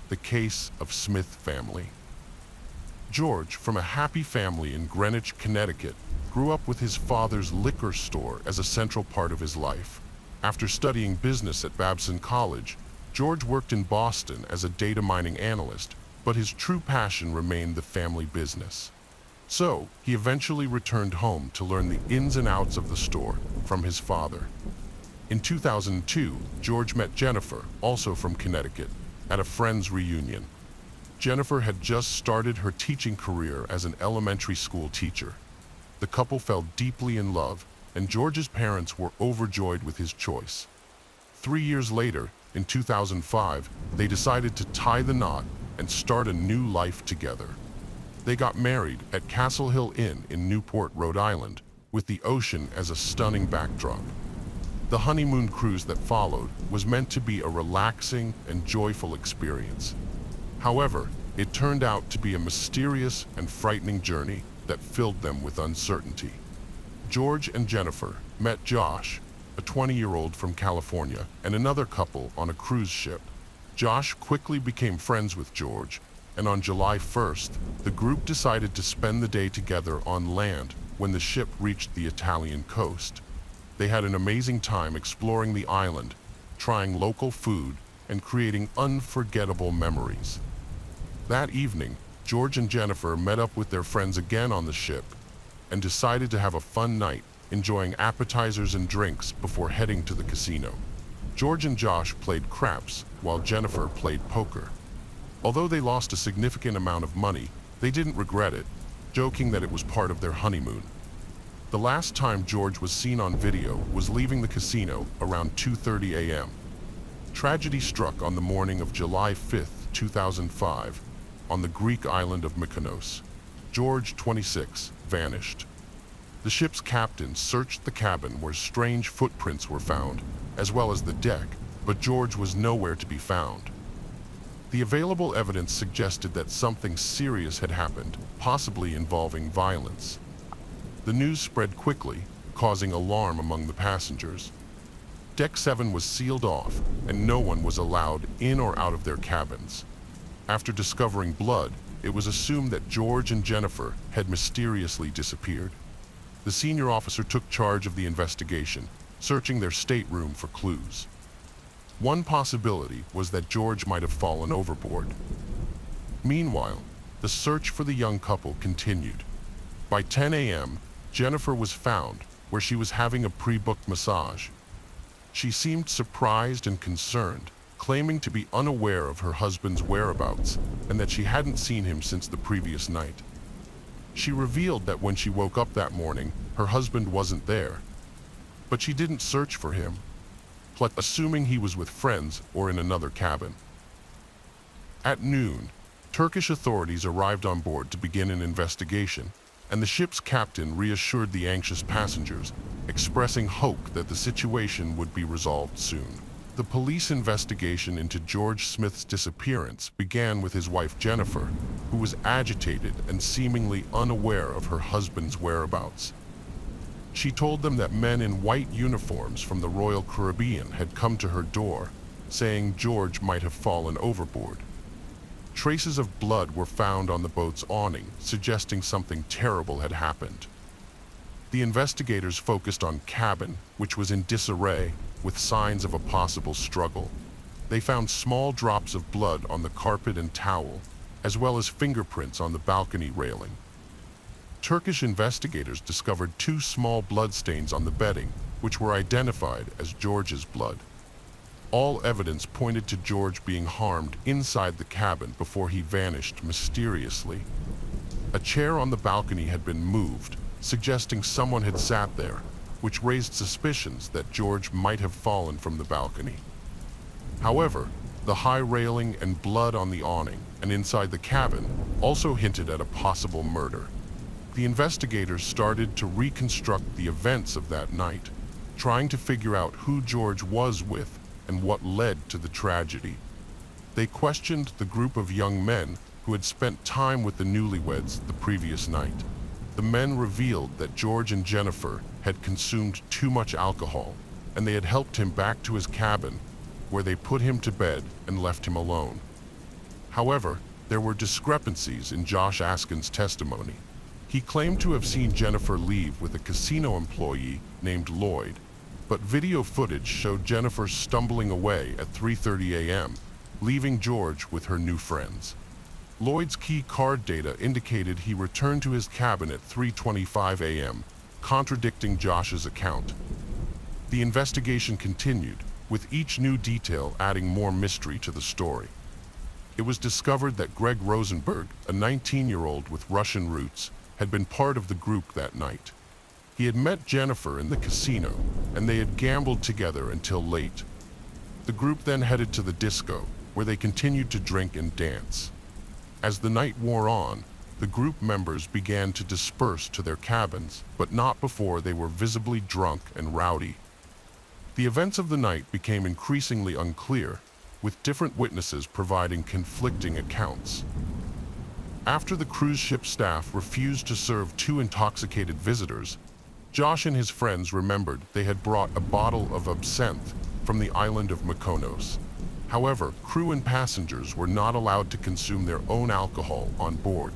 The case of Smith family. George, from a happy family in Greenwich, Connecticut, grew up with his father's liquor store as a central part of his life. After studying business at Babson College, George worked in Boston as a data mining analyst, but his true passion remained the family business. So, he eventually returned home to learn the ins and outs of the store from his father. In 2002, George met Jennifer, also from Connecticut, at a friend's reunion. Jennifer had just started her teaching career as an elementary school teacher. The couple fell deeply in love, and George's parents were overjoyed with his choice. 3 years later, in 2005, they decided to tie the knot and start a new life together. They got married at Castle Hill Inn in Newport, Rhode Island, with the ocean as a stunning backdrop. The honeymoon cruise that followed was meant to be a relaxing and joyful experience. However, it turned out to be a mysterious and frightening journey that filled them with uncertainty. George and Jennifer met Josh, a 20-year-old from California, and another couple on a cruise ship. Josh quickly became friends with George, and on July 1st, the group decided to spend the day together on land when the ship reached the Italian coast. They had an amazing time exploring the island, trying local food, and creating unforgettable memories. That evening, George and Jennifer met up with their friends again on the ship and decided to have a fun night, enjoying appetizers and drinks before heading to the casino. George and Josh played craps while Jennifer played poker. Although they lost a significant amount of money, they didn't regret it, joking that it was part of their honeymoon. The last time George was seen on video was leaving the casino around 2:30 a.m. Tragedy struck on the morning of July 5, 2005, on the Greek island of Mykonos. George, 26, vanished. The ship's captain searched the cabin where strange footprints were found, as well as the deck, but George was nowhere to be found. The available evidence suggested that something serious had happened, possibly involving violence. The news spread quickly, causing alarm among the passengers. Deck 7 was sealed off, and no one was allowed in or out of their cabins. After discovering blood, it was assumed that George and Jennifer had mysteriously disappeared. The senior officer took charge of the investigation, searching their stateroom for clues. One possibility was that George might have fallen overboard. Meanwhile, the search for the young couple continued. By 10 a.m., Jennifer was found where she was having a pre-booked massage. She seemed surprised and concerned, claiming to be unaware of her husband's whereabouts and that she hadn't seen him since the previous night. She revealed that when she woke up that morning, her husband wasn't there, but she didn't search for him, assuming he was with friends or in another cabin. At noon, Turkish authorities arrived on board to begin an investigation, and the ship's captain reassured the anxious passengers, expressing hope that the situation would be resolved soon. The police investigation into George Smith's disappearance began with his wife Jennifer, who was agitated and seemingly unaware of her husband's whereabouts. She told them that men in white uniforms from the Royal Caribbean had come to her door, saying George might have fallen overboard. Traces of blood were found on the boat's awning, suggesting something terrible had happened. The investigators focused on cabin, which was in disarray, with signs of a possible struggle. They found small drops of blood on the carpet and towel, as well as fingerprints on the balcony railing. Turkish investigators discovered 2 small bloodstains on the bedding, which were identified as George's blood. All evidence pointed to George being harmed inside the cabin before he vanished mysteriously. A chair on the balcony had been moved, suggesting someone had sat there, which raised suspicions that George might have fallen from the balcony. However, the high railing and blood on the awning and inside the cabin also hinted at a possible murder. The investigators started to reconstruct the events of that night, trying to figure out who George was with and what led to the tragedy. They questioned the group of young men who had spent time with the newlyweds the previous night. The men revealed that George and Jennifer had consumed too much alcohol, and they had helped him back to his cabin, where they put him to bed and left him alone. However, there were discrepancies in Josh Askin's testimony. He claimed to have seen Jennifer leave with a casino employee named Lloyd, but video footage showed Jennifer stumbling away at 3:30 a.m., leaving George with her new friends. Lloyd's key card data indicated he returned to his cabin at 3:25 a.m., contradicting Josh's account. The investigation continued, with each new detail adding more mystery to the story. It was discovered that Greg Rosenberg, a 19-year-old with Russian roots, had been part of the group that night. He had met Jennifer in the casino, and they had gambled together until late. The group then headed to the disco, where they continued to drink and dance. As the night wore on, the group members began to disperse to their cabins, but not before they were visibly drunk and rowdy. The events of the night became increasingly unclear, with different witnesses providing conflicting accounts. After the cruise ship staff refused to serve 2 intoxicated visitors, Josh and his friends remembered they had brought a bottle of absinthe from the island of Mykonos. However, crew and passengers were not allowed to consume their own alcohol on board.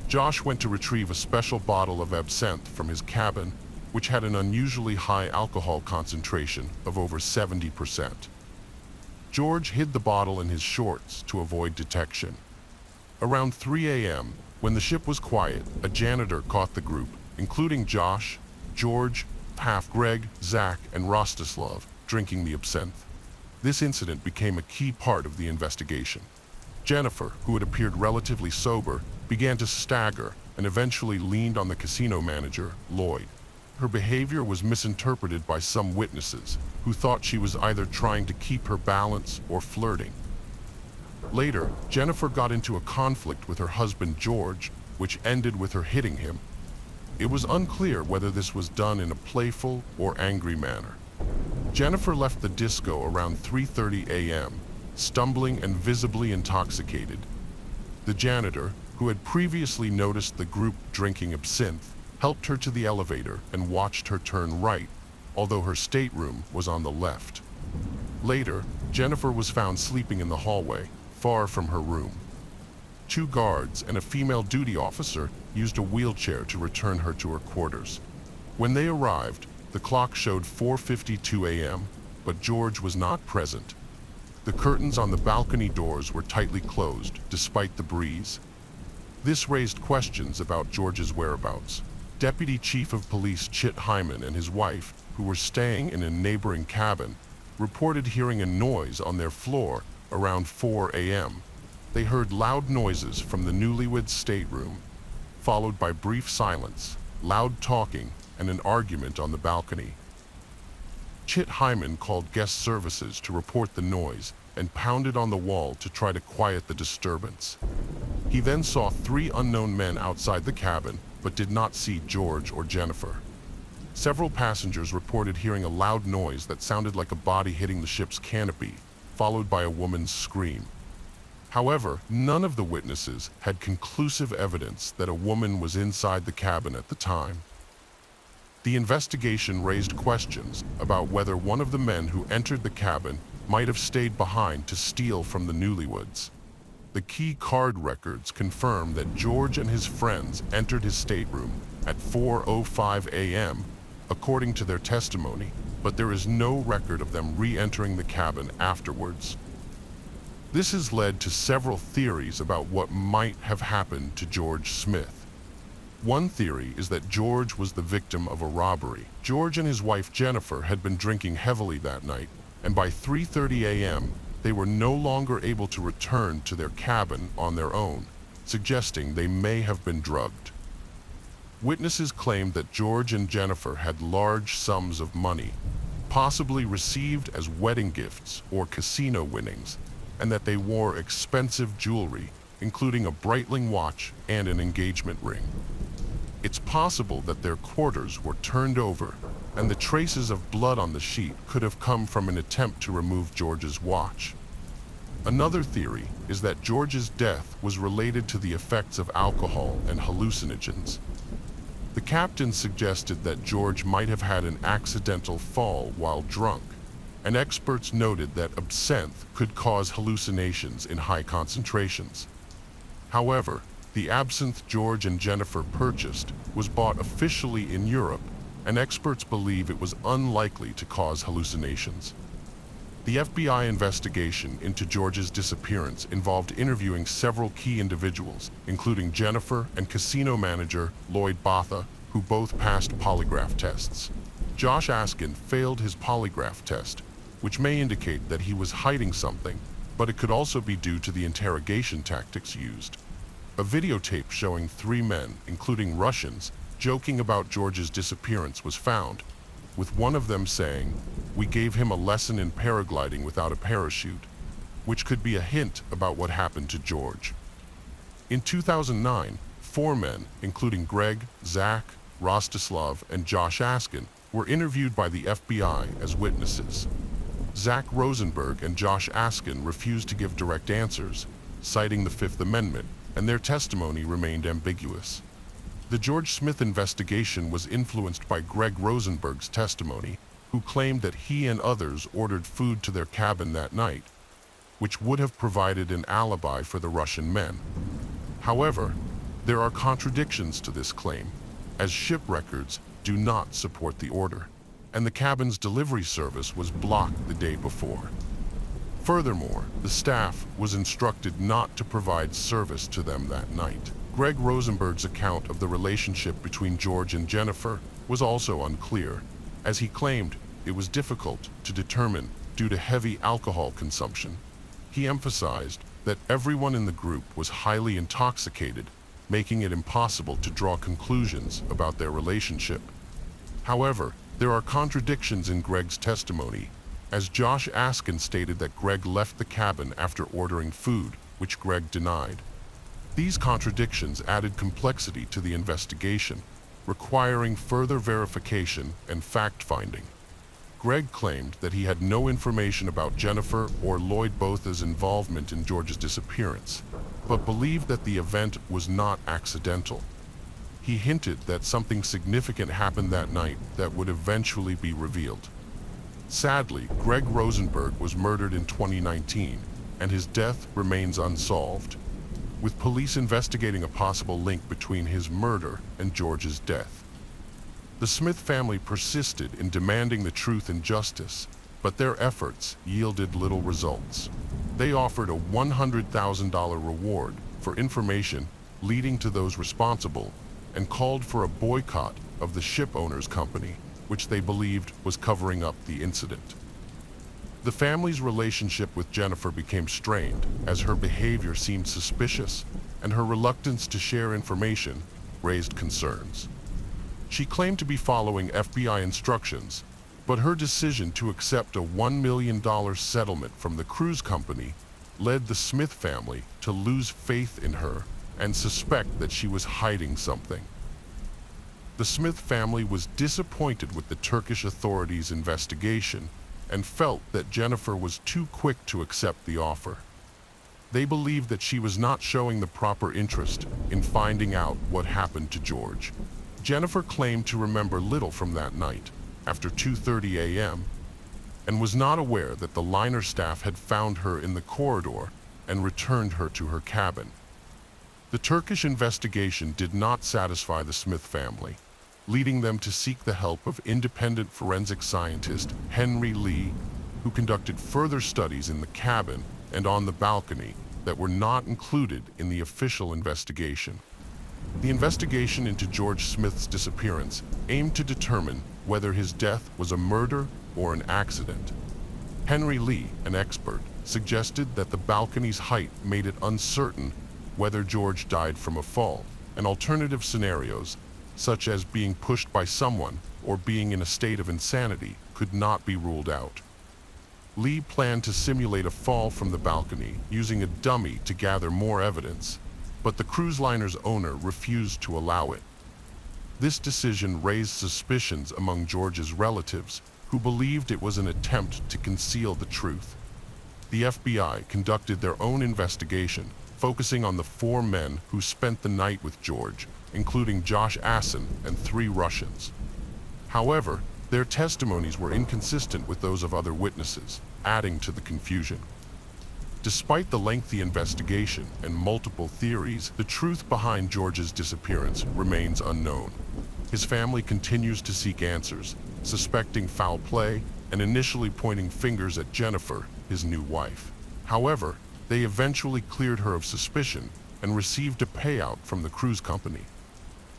Josh went to retrieve a special bottle of absinthe from his cabin, which had an unusually high alcohol concentration of over 70%. George hid the bottle in his shorts to avoid detection. Around 3 a.m., when the ship was quiet, a janitor caught the group, including Josh, George, Greg, Zach, and Rostislav, drinking the absinthe. This incident became a key part of the investigation. Jennifer, who had appeared relatively sober, began to stagger and eventually leaned on the casino manager, Lloyd. Her behavior was misinterpreted by some witnesses, who thought she was either trying to keep her balance or flirting. Later, Jennifer got into a conflict with her husband George, which ended with her hitting him. It was unclear whether this was done in a playful or angry manner. Jennifer left the disco around 3:30 a.m., stumbling and visibly intoxicated. The janitor, who had previously noticed the group drinking absinthe, helped her to the elevator and watched her turn right, although her stateroom was on the left. Later, Jennifer was found sleeping in the hallway, far from her room. 2 guards and a female duty officer used a wheelchair to return her to her quarters. When they arrived, the clock showed 4:52 a.m., but George was not present. The curtains on the balcony doors were tightly closed, despite the breeze. This raised questions about George's whereabouts. Deputy Chief of Police Chit Hyman and his wife, who were staying in a neighboring cabin, reported hearing a noise on their floor around 4 a.m. They heard loud noises from the newlyweds' stateroom, followed by brief silence, loud talking, and an argument on the balcony. Chit Hyman called guest services to report the noise and pounded on the wall to try to quiet the disturbance. He then saw 3 unknown men outside the cabin, but did not see George or Jennifer. Several passengers reported hearing a loud noise that sounded like a body hitting the ship's canopy, followed by a woman's scream. However, none of the witnesses had conclusive evidence that a woman was inside the cabin at the time. The investigation raised questions about whether one of the men who entered the cabin might have stayed behind to steal from the newlyweds. The key card records confirm that George and his friends entered his stateroom at 4:05 a.m., according to their testimony, but there is no record of them re-entering the cabin afterwards. This has led to several theories about what might have happened to George Smith. One theory is that George was the victim of a robbery. George and his wife Jennifer had been drinking heavily that night, and by 3:30 a.m., they were no longer able to return to their cabin on their own, suggesting they may have been drugged. Witnesses claimed that George and Jennifer had large sums of money, possibly received as wedding gifts or casino winnings, and that they wore expensive jewelry, including a Breitling watch and an engagement ring. It's possible that their quarters were turned over, and the traces of blood on the sheet could have come from an attempt to remove George's watch. Another theory is that George's death was related to the effects of alcohol and hallucinogens. The captain suggested that George might have had an accidental fall while drunk, and experts noted that absinthe could cause hallucinations in high concentrations. However, the absinthe George and Jennifer purchased was bought officially in Europe, and experts believe it was unlikely to cause hallucinations. The FBI investigation into George's disappearance involved interviewing several key individuals, including Jennifer and casino manager Lloyd Botha, who both passed polygraph tests. Josh Askin failed his polygraph test, which may indicate that he was hiding something, but it could also be due to the interrogation tactics used. A videotape showing 3 men, including Russians, joking about George's disappearance was found, with one of them saying, "We gave him a lesson in paragliding without a parachute," which could be a hint about what happened to George. In 2009, 4 men, including Greg, Zach, Rostislav, and Josh Askin, were interviewed by the FBI as witnesses. Zach Rosenberg and Josh Askin refused to give direct answers, citing the Fifth Amendment, and their testimony remained ambiguous. The George Smith investigation was influenced by Greg Rosenberg's testimony, who claimed that he and others ordered food to their cabin that night, which would have provided an alibi for the Russian men. However, there are contradictions to this claim, as ship records do not support the order, and the cabin's delivery service was blocked the day before. Furthermore, the staff was instructed not to provide service to them that night. Greg Rosenberg's account of the relationship between George and Jennifer was also unclear, as he claimed it was difficult to determine due to heavy alcohol consumption. He emphasized that everyone in the group was highly intoxicated, making it impossible to draw conclusions about their relationship. However, there are contradictions in Greg's testimony, as Josh Askin stated that Greg left the cabin after ordering food, which Greg denied. These contradictions added complexity to the investigation, requiring further verification and fact-finding. Greg claimed that he had no information about Jennifer or Lloyd Botha's involvement in George's disappearance, but believed that the event was not accidental. He hinted that something significant happened that night that would eventually be revealed. Sadly, Greg Rosenberg was murdered in 2019, and his death remains unsolved, with police investigating a possible link between his murder and George's death. The Smith family persisted in demanding the truth and justice, but their efforts yielded little results. They offered a $100,000 reward for information leading to those responsible and called for a boycott of the ship owners' company, which they believed was covering up the incident. The family's relationship with Jennifer became strained as her behavior seemed suspicious, and her reluctance to share information raised concerns. She claimed to be following FBI instructions, but her decision to accept a $1 million settlement from the cruise company led the Smith family to lose faith in her and suspect that she was hiding something. The Smith family was disappointed with the Turkish authorities' investigation and felt that Jennifer was too quick to accept the offer. They believed that she was not showing the proper interest in finding out what happened to George. Jennifer claimed to remember little from that night, after 2:30 a.m., and was not aware that the liner staff had found her in the corridor and returned her to her cabin. The Turkish investigation did not satisfy the Smith family, leading them to seek the help of independent forensic scientist Henry Lee, who conducted further studies in the cabin and on the balcony that were not included in the official investigation. The investigation into George Smith's disappearance aimed to determine whether his death was a murder or an accident. Henry Lee, an expert, suggested that the balcony's height made it uncertain whether George died from a fall, and alternative scenarios, such as being pushed by someone or being in a state of insanity, could not be ruled out. Lee planned to simulate a fall from the balcony using a dummy to gather more evidence, but the cruise liner's owner refused to allow it. This decision raised suspicions among George's relatives, who believed it was an attempt to conceal the truth. The FBI conducted their own investigation, focusing on the 4 men who spent the night with George, including Josh Assen and 3 Russians. However, their testimonies were inconsistent with those of other witnesses, adding to the confusion. Despite the lengthy investigation and multiple theories, the truth behind George's disappearance remains unknown. His family continues to seek answers, suspecting foul play and initially pointing fingers at Jennifer, his new wife. However, they eventually cleared her of suspicion and received a payout from the cruise company.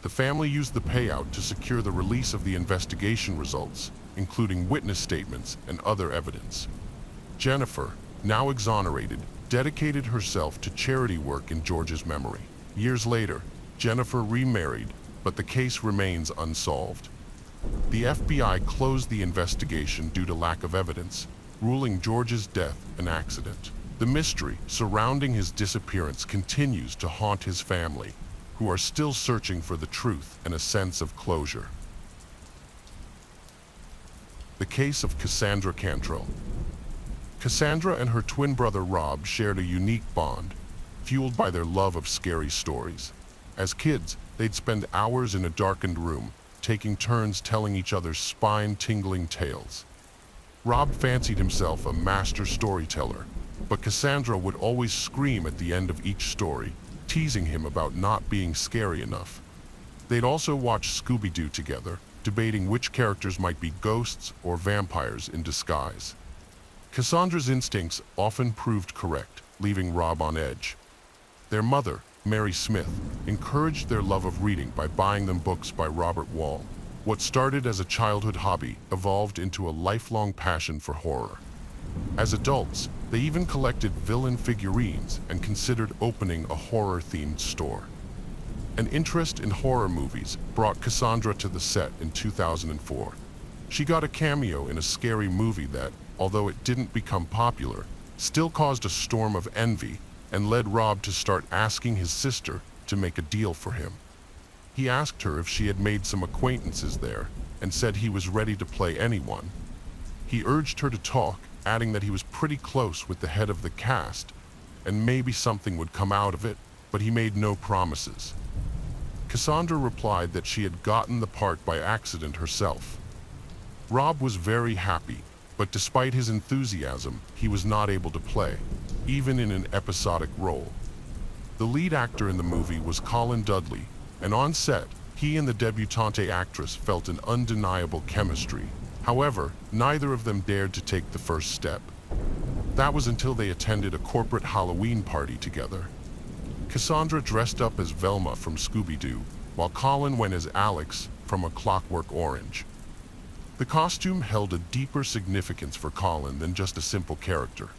The family used the payout to secure the release of the investigation results, including witness statements and other evidence. Jennifer, now exonerated, dedicated herself to charity work in George's memory. Years later, Jennifer remarried, but the case remains unsolved. The FBI closed the investigation due to lack of evidence, ruling George's death an accident. The mystery surrounding his disappearance continues to haunt his family, who are still searching for the truth and a sense of closure. The case of Cassandra Cantrell. Cassandra and her twin brother Rob shared a unique bond, fueled by their love of scary stories. As kids, they'd spend hours in a darkened room, taking turns telling each other spine-tingling tales. Rob fancied himself a master storyteller, but Cassandra would always scream at the end of each story, teasing him about not being scary enough. They'd also watch Scooby-Doo together, debating which characters might be ghosts or vampires in disguise. Cassandra's instincts often proved correct, leaving Rob on edge. Their mother, Mary Smith, encouraged their love of reading by buying them books by Robert Wall. What started as a childhood hobby evolved into a lifelong passion for horror. As adults, they even collected villain figurines and considered opening a horror-themed store. An interest in horror movies brought Cassandra to the set in 2004. She got a cameo in a scary movie that, although it didn't become popular, still caused a storm of envy and led Rob to start asking his sister to make a deal for him. He asked her if she had made some acquaintances there and said he was ready to play anyone. He urged her to talk, adding that he was pretty close with the head of the cast and maybe something would come out of it, but he made no promises. Cassandra replied that she had gotten the part by accident herself. Rob was very happy, but despite his enthusiasm, he was not able to play, even in an episodic role. The lead actor in the movie was Colin Dudley, and on set, he and the debutante actress felt an undeniable chemistry. However, neither of them dared to take the first step. That was until they attended a corporate Halloween party together. Cassandra dressed up as Velma from Scooby-Doo, while Colin went as Alex from A Clockwork Orange. The costume held a deeper significance for Colin than just a simple character.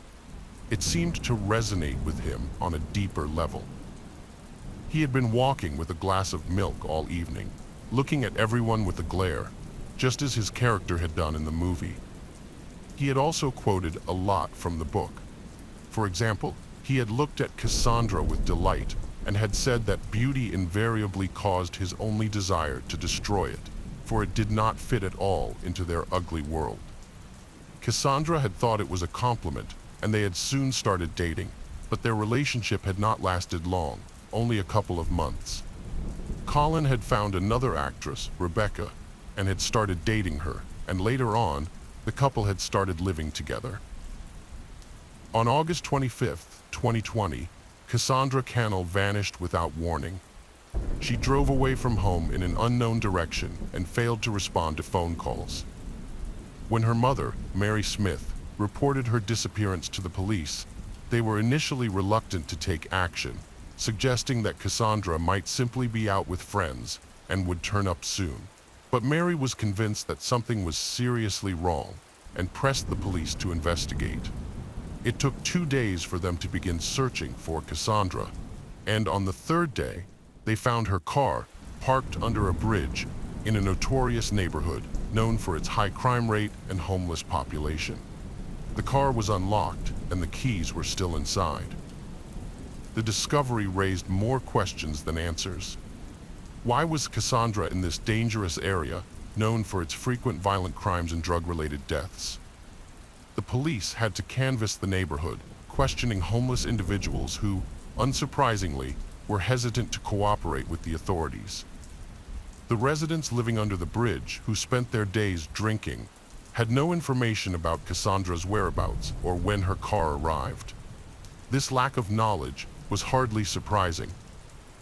It seemed to resonate with him on a deeper level. He had been walking with a glass of milk all evening, looking at everyone with a glare, just as his character had done in the movie. He had also quoted a lot from the book. For example, he had looked at Cassandra with delight and had said that beauty invariably caused his only desire to destroy it, for it did not fit at all into their ugly world. Cassandra had thought it was a compliment, and they had soon started dating, but their relationship had not lasted long, only a couple of months. Colin had found another actress, Rebecca, and had started dating her, and later on, the couple had started living together. On August 25th, 2020, Cassandra Cannell vanished without warning. She drove away from home in an unknown direction and failed to respond to phone calls. When her mother, Mary Smith, reported her disappearance to the police, they were initially reluctant to take action, suggesting that Cassandra might simply be out with friends and would turn up soon. But Mary was convinced that something was seriously wrong and pressed the police to investigate. It took 2 days for them to begin searching for Cassandra, and on the third day, they found her car parked under a bridge in a notorious neighborhood known for its high crime rate and homeless population. The car was unlocked and the keys were still inside. The discovery raised more questions than answers. Why was Cassandra in this dangerous area known for its frequent violent crimes and drug-related deaths? The police had to canvass the neighborhood, questioning homeless individuals who, unsurprisingly, were hesitant to cooperate with the authorities. The residents living under the bridge, who spent their days drinking, had no information about Cassandra's whereabouts or when her car arrived. This lack of knowledge was hardly surprising.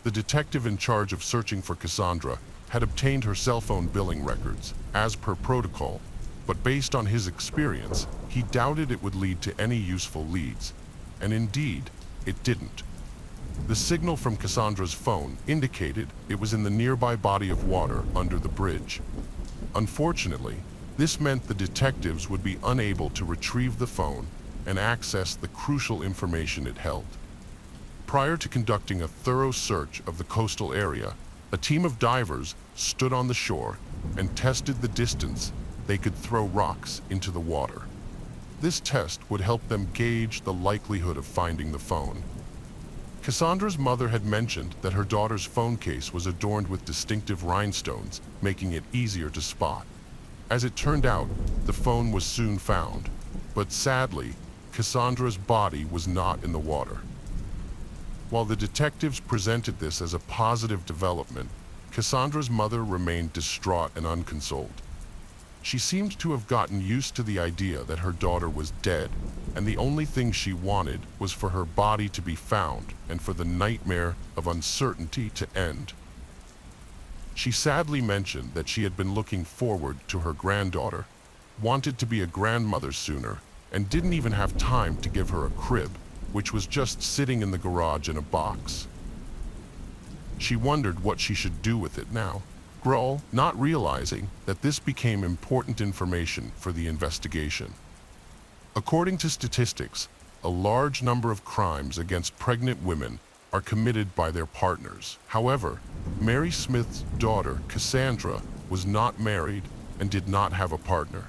The detective in charge of searching for Cassandra had obtained her cell phone billing records, as per protocol, but based on his experience, he doubted it would lead to any useful leads, and indeed, it didn't. The signal from Cassandra's phone indicated it was in the nearby body of water under the bridge. Unfortunately, this meant the detectives would be unable to retrieve the phone and access the crucial information it held. Prior to conducting a thorough search of the coastal area, a team of divers stood on the shore and tested the distance they could throw rocks into the water. This test would help them gauge the likelihood of finding the phone. Cassandra's mother had mentioned that her daughter's phone case was adorned with distinctive rhinestones, making it easier to spot. As it turned out, the phone was soon found, but sadly, Cassandra's body was not in the water. While the detectives presented this as a positive development, Cassandra's mother remained distraught and unconsoled. She seemed to have gotten used to the idea that her daughter was dead, and the only thing she wanted was for her body to be found and for the nightmare of uncertainty to end. She sadly mentioned that she had been looking forward to her granddaughter, wanted to be a grandmother sooner, and didn't even have time to give her a crib, which was just sitting in the garage in a box. She wondered what she should do with it now, not realizing that this became important information for the investigation. According to statistics, a large number of crimes against pregnant women are committed by their partners. However, Mary Smith's daughter, Cassandra, was not married and did not have a partner.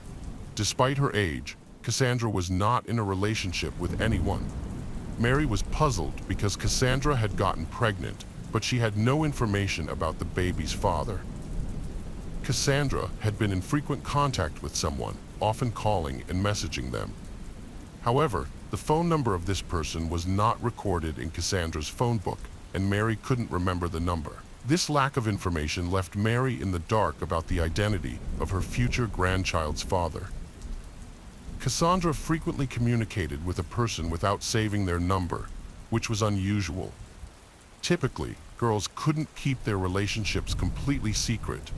Despite her age, Cassandra was not in a relationship with anyone. Mary was puzzled because Cassandra had gotten pregnant, but she had no information about the baby's father. Cassandra had been in frequent contact with someone, often calling and messaging them. However, the phone number of this person was not recorded in Cassandra's phone book, and Mary couldn't remember the number. This lack of information left Mary in the dark about the identity of her future grandchild's father. Cassandra frequently communicated with a person without saving their number, which was unusual. Typically, girls couldn't keep their relationships completely secret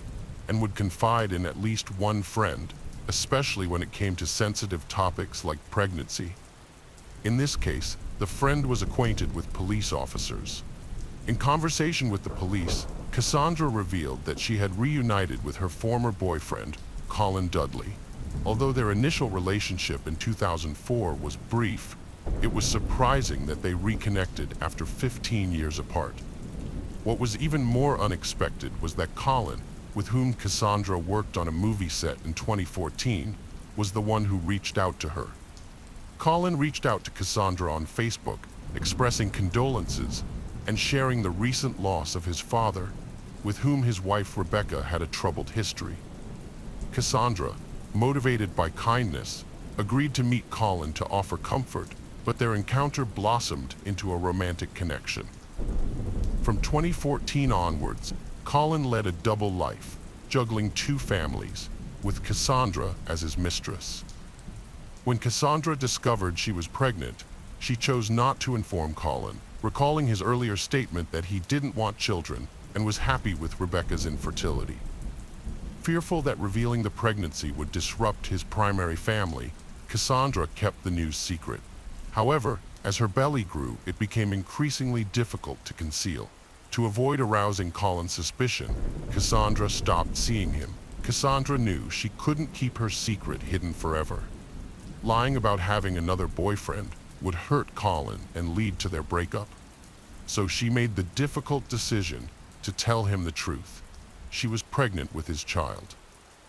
and would confide in at least one friend, especially when it came to sensitive topics like pregnancy. In this case, the friend was acquainted with police officers. In conversation with the police, Cassandra revealed that she had reunited with her former boyfriend, Colin Dudley. Although their initial relationship in 2004 was brief, it was surprising that they reconnected after 15 years apart. What was even more unexpected was that Colin, with whom Cassandra worked on a movie set in 2014, was the one who reached out to her. Colin reached out to Cassandra on Facebook, expressing condolences and sharing the recent loss of his father, with whom his wife Rebecca had a troubled history. Cassandra, motivated by kindness, agreed to meet Colin to offer comfort, but their encounter blossomed into a romantic connection. From 2014 onwards, Colin led a double life, juggling two families, with Cassandra as his mistress. When Cassandra discovered she was pregnant, she chose not to inform Colin, recalling his earlier statement that he didn't want children and was happy with Rebecca's infertility. Fearful that revealing the pregnancy would disrupt his primary family, Cassandra kept the news secret. However, as her belly grew, it became increasingly difficult to conceal. To avoid arousing Colin's suspicion, Cassandra stopped seeing him. Cassandra knew she couldn't keep her secret hidden forever. Lying about having another boyfriend would hurt Colin and lead to their breakup. So she made the difficult decision to tell him the truth. She was pregnant with his child.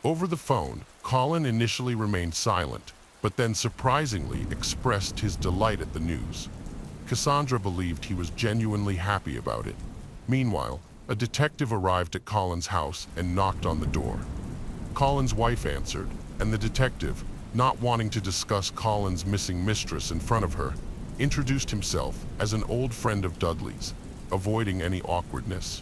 Over the phone, Colin initially remained silent, but then surprisingly expressed his delight at the news. Cassandra believed he was genuinely happy about it. Meanwhile, a detective arrived at Colin's house and knocked on the door. Colin's wife answered, and the detective, not wanting to discuss Colin's missing mistress in front of her, introduced himself as an old friend of Dudley's, avoiding any awkwardness.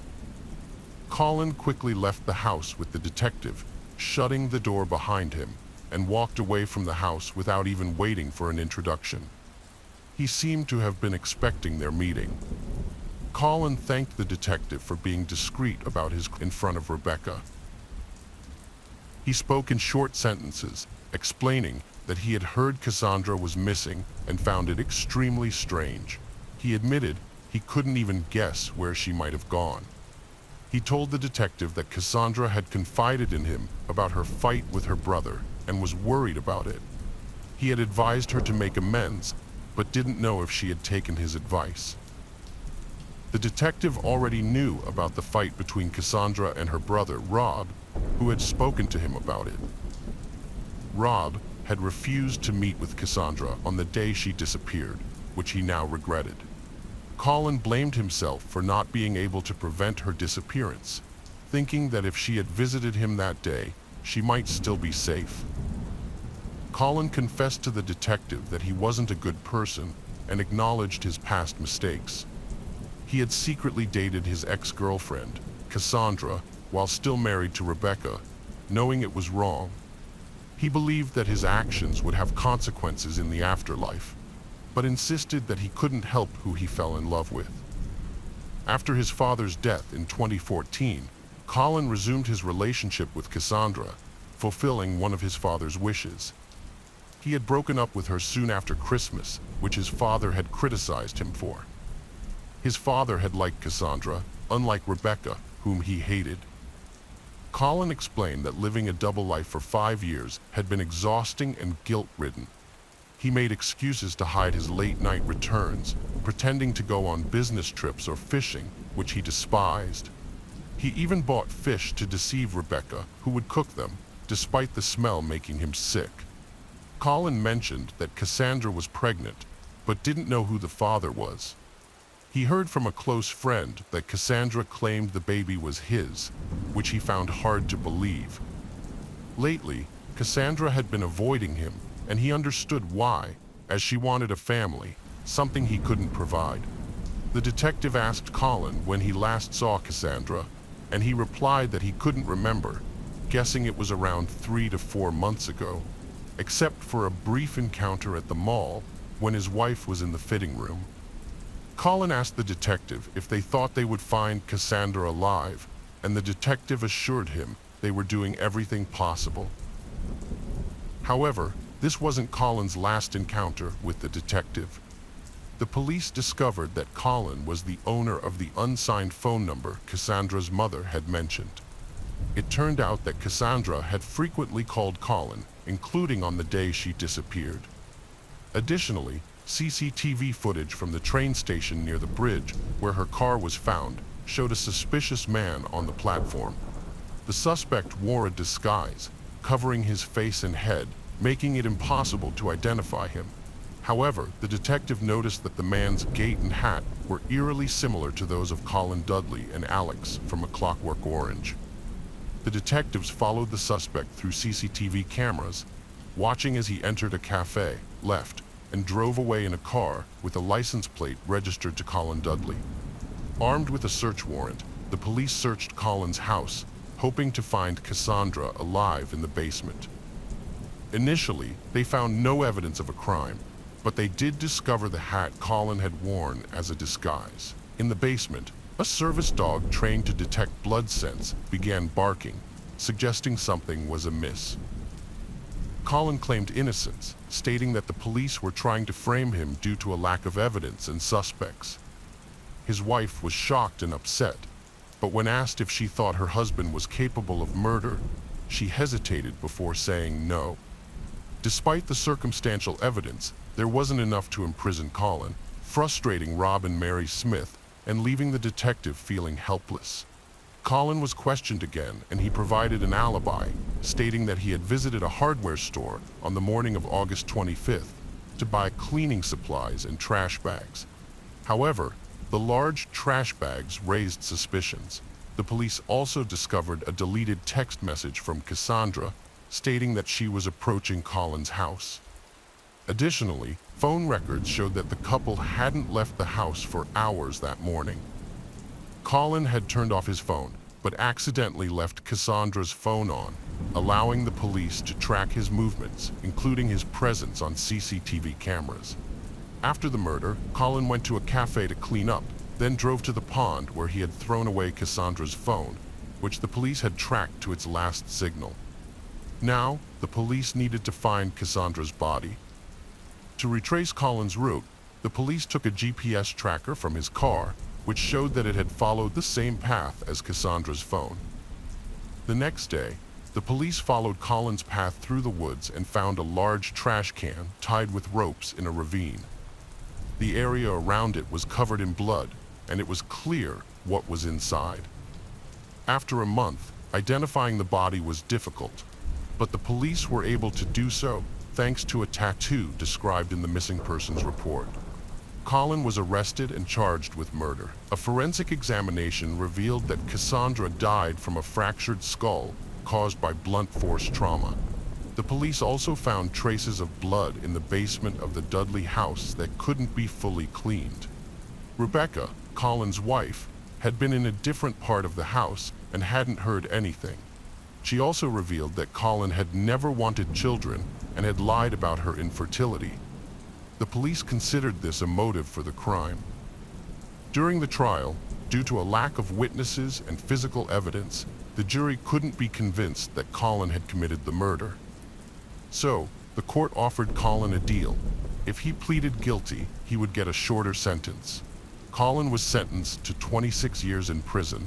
Colin quickly left the house with the detective, shutting the door behind him, and walked away from the house without even waiting for an introduction. He seemed to have been expecting their meeting. Colin thanked the detective for being discreet about his in front of Rebecca. He spoke in short sentences, explaining that he had heard Cassandra was missing and found it extremely strange. He admitted he couldn't even guess where she might have gone. He told the detective that Cassandra had confided in him about her fight with her brother and was worried about it. He had advised her to make amends, but didn't know if she had taken his advice. The detective already knew about the fight between Cassandra and her brother, Rob, who had spoken to him about it. Rob had refused to meet with Cassandra on the day she disappeared, which he now regretted. Colin blamed himself for not being able to prevent her disappearance, thinking that if she had visited him that day, she might still be safe. Colin confessed to the detective that he wasn't a good person and acknowledged his past mistakes. He had secretly dated his ex-girlfriend, Cassandra, while still married to Rebecca, knowing it was wrong. He believed that his actions would have consequences in the afterlife, but insisted that he couldn't help who he fell in love with. After his father's death in 2014, Colin resumed his relationship with Cassandra, fulfilling one of his father's wishes. He had broken up with her soon after Christmas, which his father had criticized him for. His father had liked Cassandra, unlike Rebecca, whom he hated. Colin explained that living a double life for 5 years had been exhausting and guilt-ridden. He made excuses to hide his late-night returns, pretending to go on business trips or fishing, which he despised. He even bought fish to deceive Rebecca, who would cook them, despite the smell making him sick. Colin mentioned that Cassandra was pregnant, but didn't know who the father was. He heard from a close friend that Cassandra claimed the baby was his, which he found hard to believe. Lately, Cassandra had been avoiding him, and he understood why, as she wanted a family, something he couldn't provide. The detective asked Colin when he last saw Cassandra, and he replied that he couldn't remember, guessing it was around 3 to 4 months ago, except for a brief encounter at the mall when his wife was in the fitting room. Colin asked the detective if they thought they would find Cassandra alive, and the detective assured him they were doing everything possible. However, this wasn't Colin's last encounter with the detective. The police discovered that Colin was the owner of the unsigned phone number Cassandra's mother had mentioned. It turned out that Cassandra had frequently called Colin, including on the day she disappeared. Additionally, CCTV footage from the train station near the bridge where her car was found showed a suspicious man on the platform. The suspect wore a disguise, covering his face and head, making it impossible to identify him. However, the detective noticed that the man's gait and hat were eerily similar to those of Colin Dudley and Alex from A Clockwork Orange. The detectives followed the suspect through CCTV cameras, watching as he entered a cafe, left, and drove away in a car with a license plate registered to Colin Dudley. Armed with a search warrant, the police searched Colin's house, hoping to find Cassandra alive in the basement. Initially, they found no evidence of a crime, but they did discover the hat Colin had worn as a disguise. In the basement, a service dog trained to detect blood scents began barking, suggesting something was amiss. Colin claimed innocence, stating that the police were trying to frame him due to a lack of evidence and suspects. His wife was shocked and upset, but when asked if she thought her husband was capable of murder, she hesitated before saying no. Despite the circumstantial evidence, there wasn't enough to imprison Colin, frustrating Rob and Mary Smith and leaving the detective feeling helpless. Colin was questioned again, and he provided an alibi, stating that he had visited a hardware store on the morning of August 25th to buy cleaning supplies and trash bags. However, the large trash bags raised suspicions. The police also discovered a deleted text message from Cassandra, stating that she was approaching Colin's house. Additionally, phone records showed that the couple hadn't left the house for hours that morning. Colin had turned off his phone, but accidentally left Cassandra's phone on, allowing the police to track his movements, including his presence on CCTV cameras. After the murder, Colin went to a cafe to clean up, then drove to the pond where he had thrown away Cassandra's phone, which the police had tracked to its last signal. Now, the police needed to find Cassandra's body. To retrace Colin's route, the police took a GPS tracker from his car, which showed that it had followed the same path as Cassandra's phone. The next day, the police followed Colin's path through the woods and found a large trash can tied with ropes in a ravine. The area around it was covered in blood, and it was clear what was inside. After a month, identifying the body was difficult, but the police were able to do so thanks to a tattoo described in the missing persons report. Colin was arrested and charged with murder. A forensic examination revealed that Cassandra died from a fractured skull caused by blunt force trauma. The police also found traces of blood in the basement of the Dudley house that couldn't be fully cleaned. Rebecca, Colin's wife, had been in a different part of the house and hadn't heard anything. She also revealed that Colin had never wanted children and had lied about her infertility. The police considered this a motive for the crime. During the trial, due to a lack of witnesses and physical evidence, the jury couldn't be convinced that Colin had committed the murder. So, the court offered Colin a deal. If he pleaded guilty, he would get a shorter sentence. Colin was sentenced to 26 years in prison.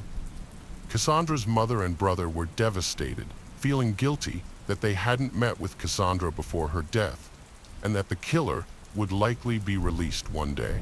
Cassandra's mother and brother were devastated, feeling guilty that they hadn't met with Cassandra before her death, and that the killer would likely be released one day.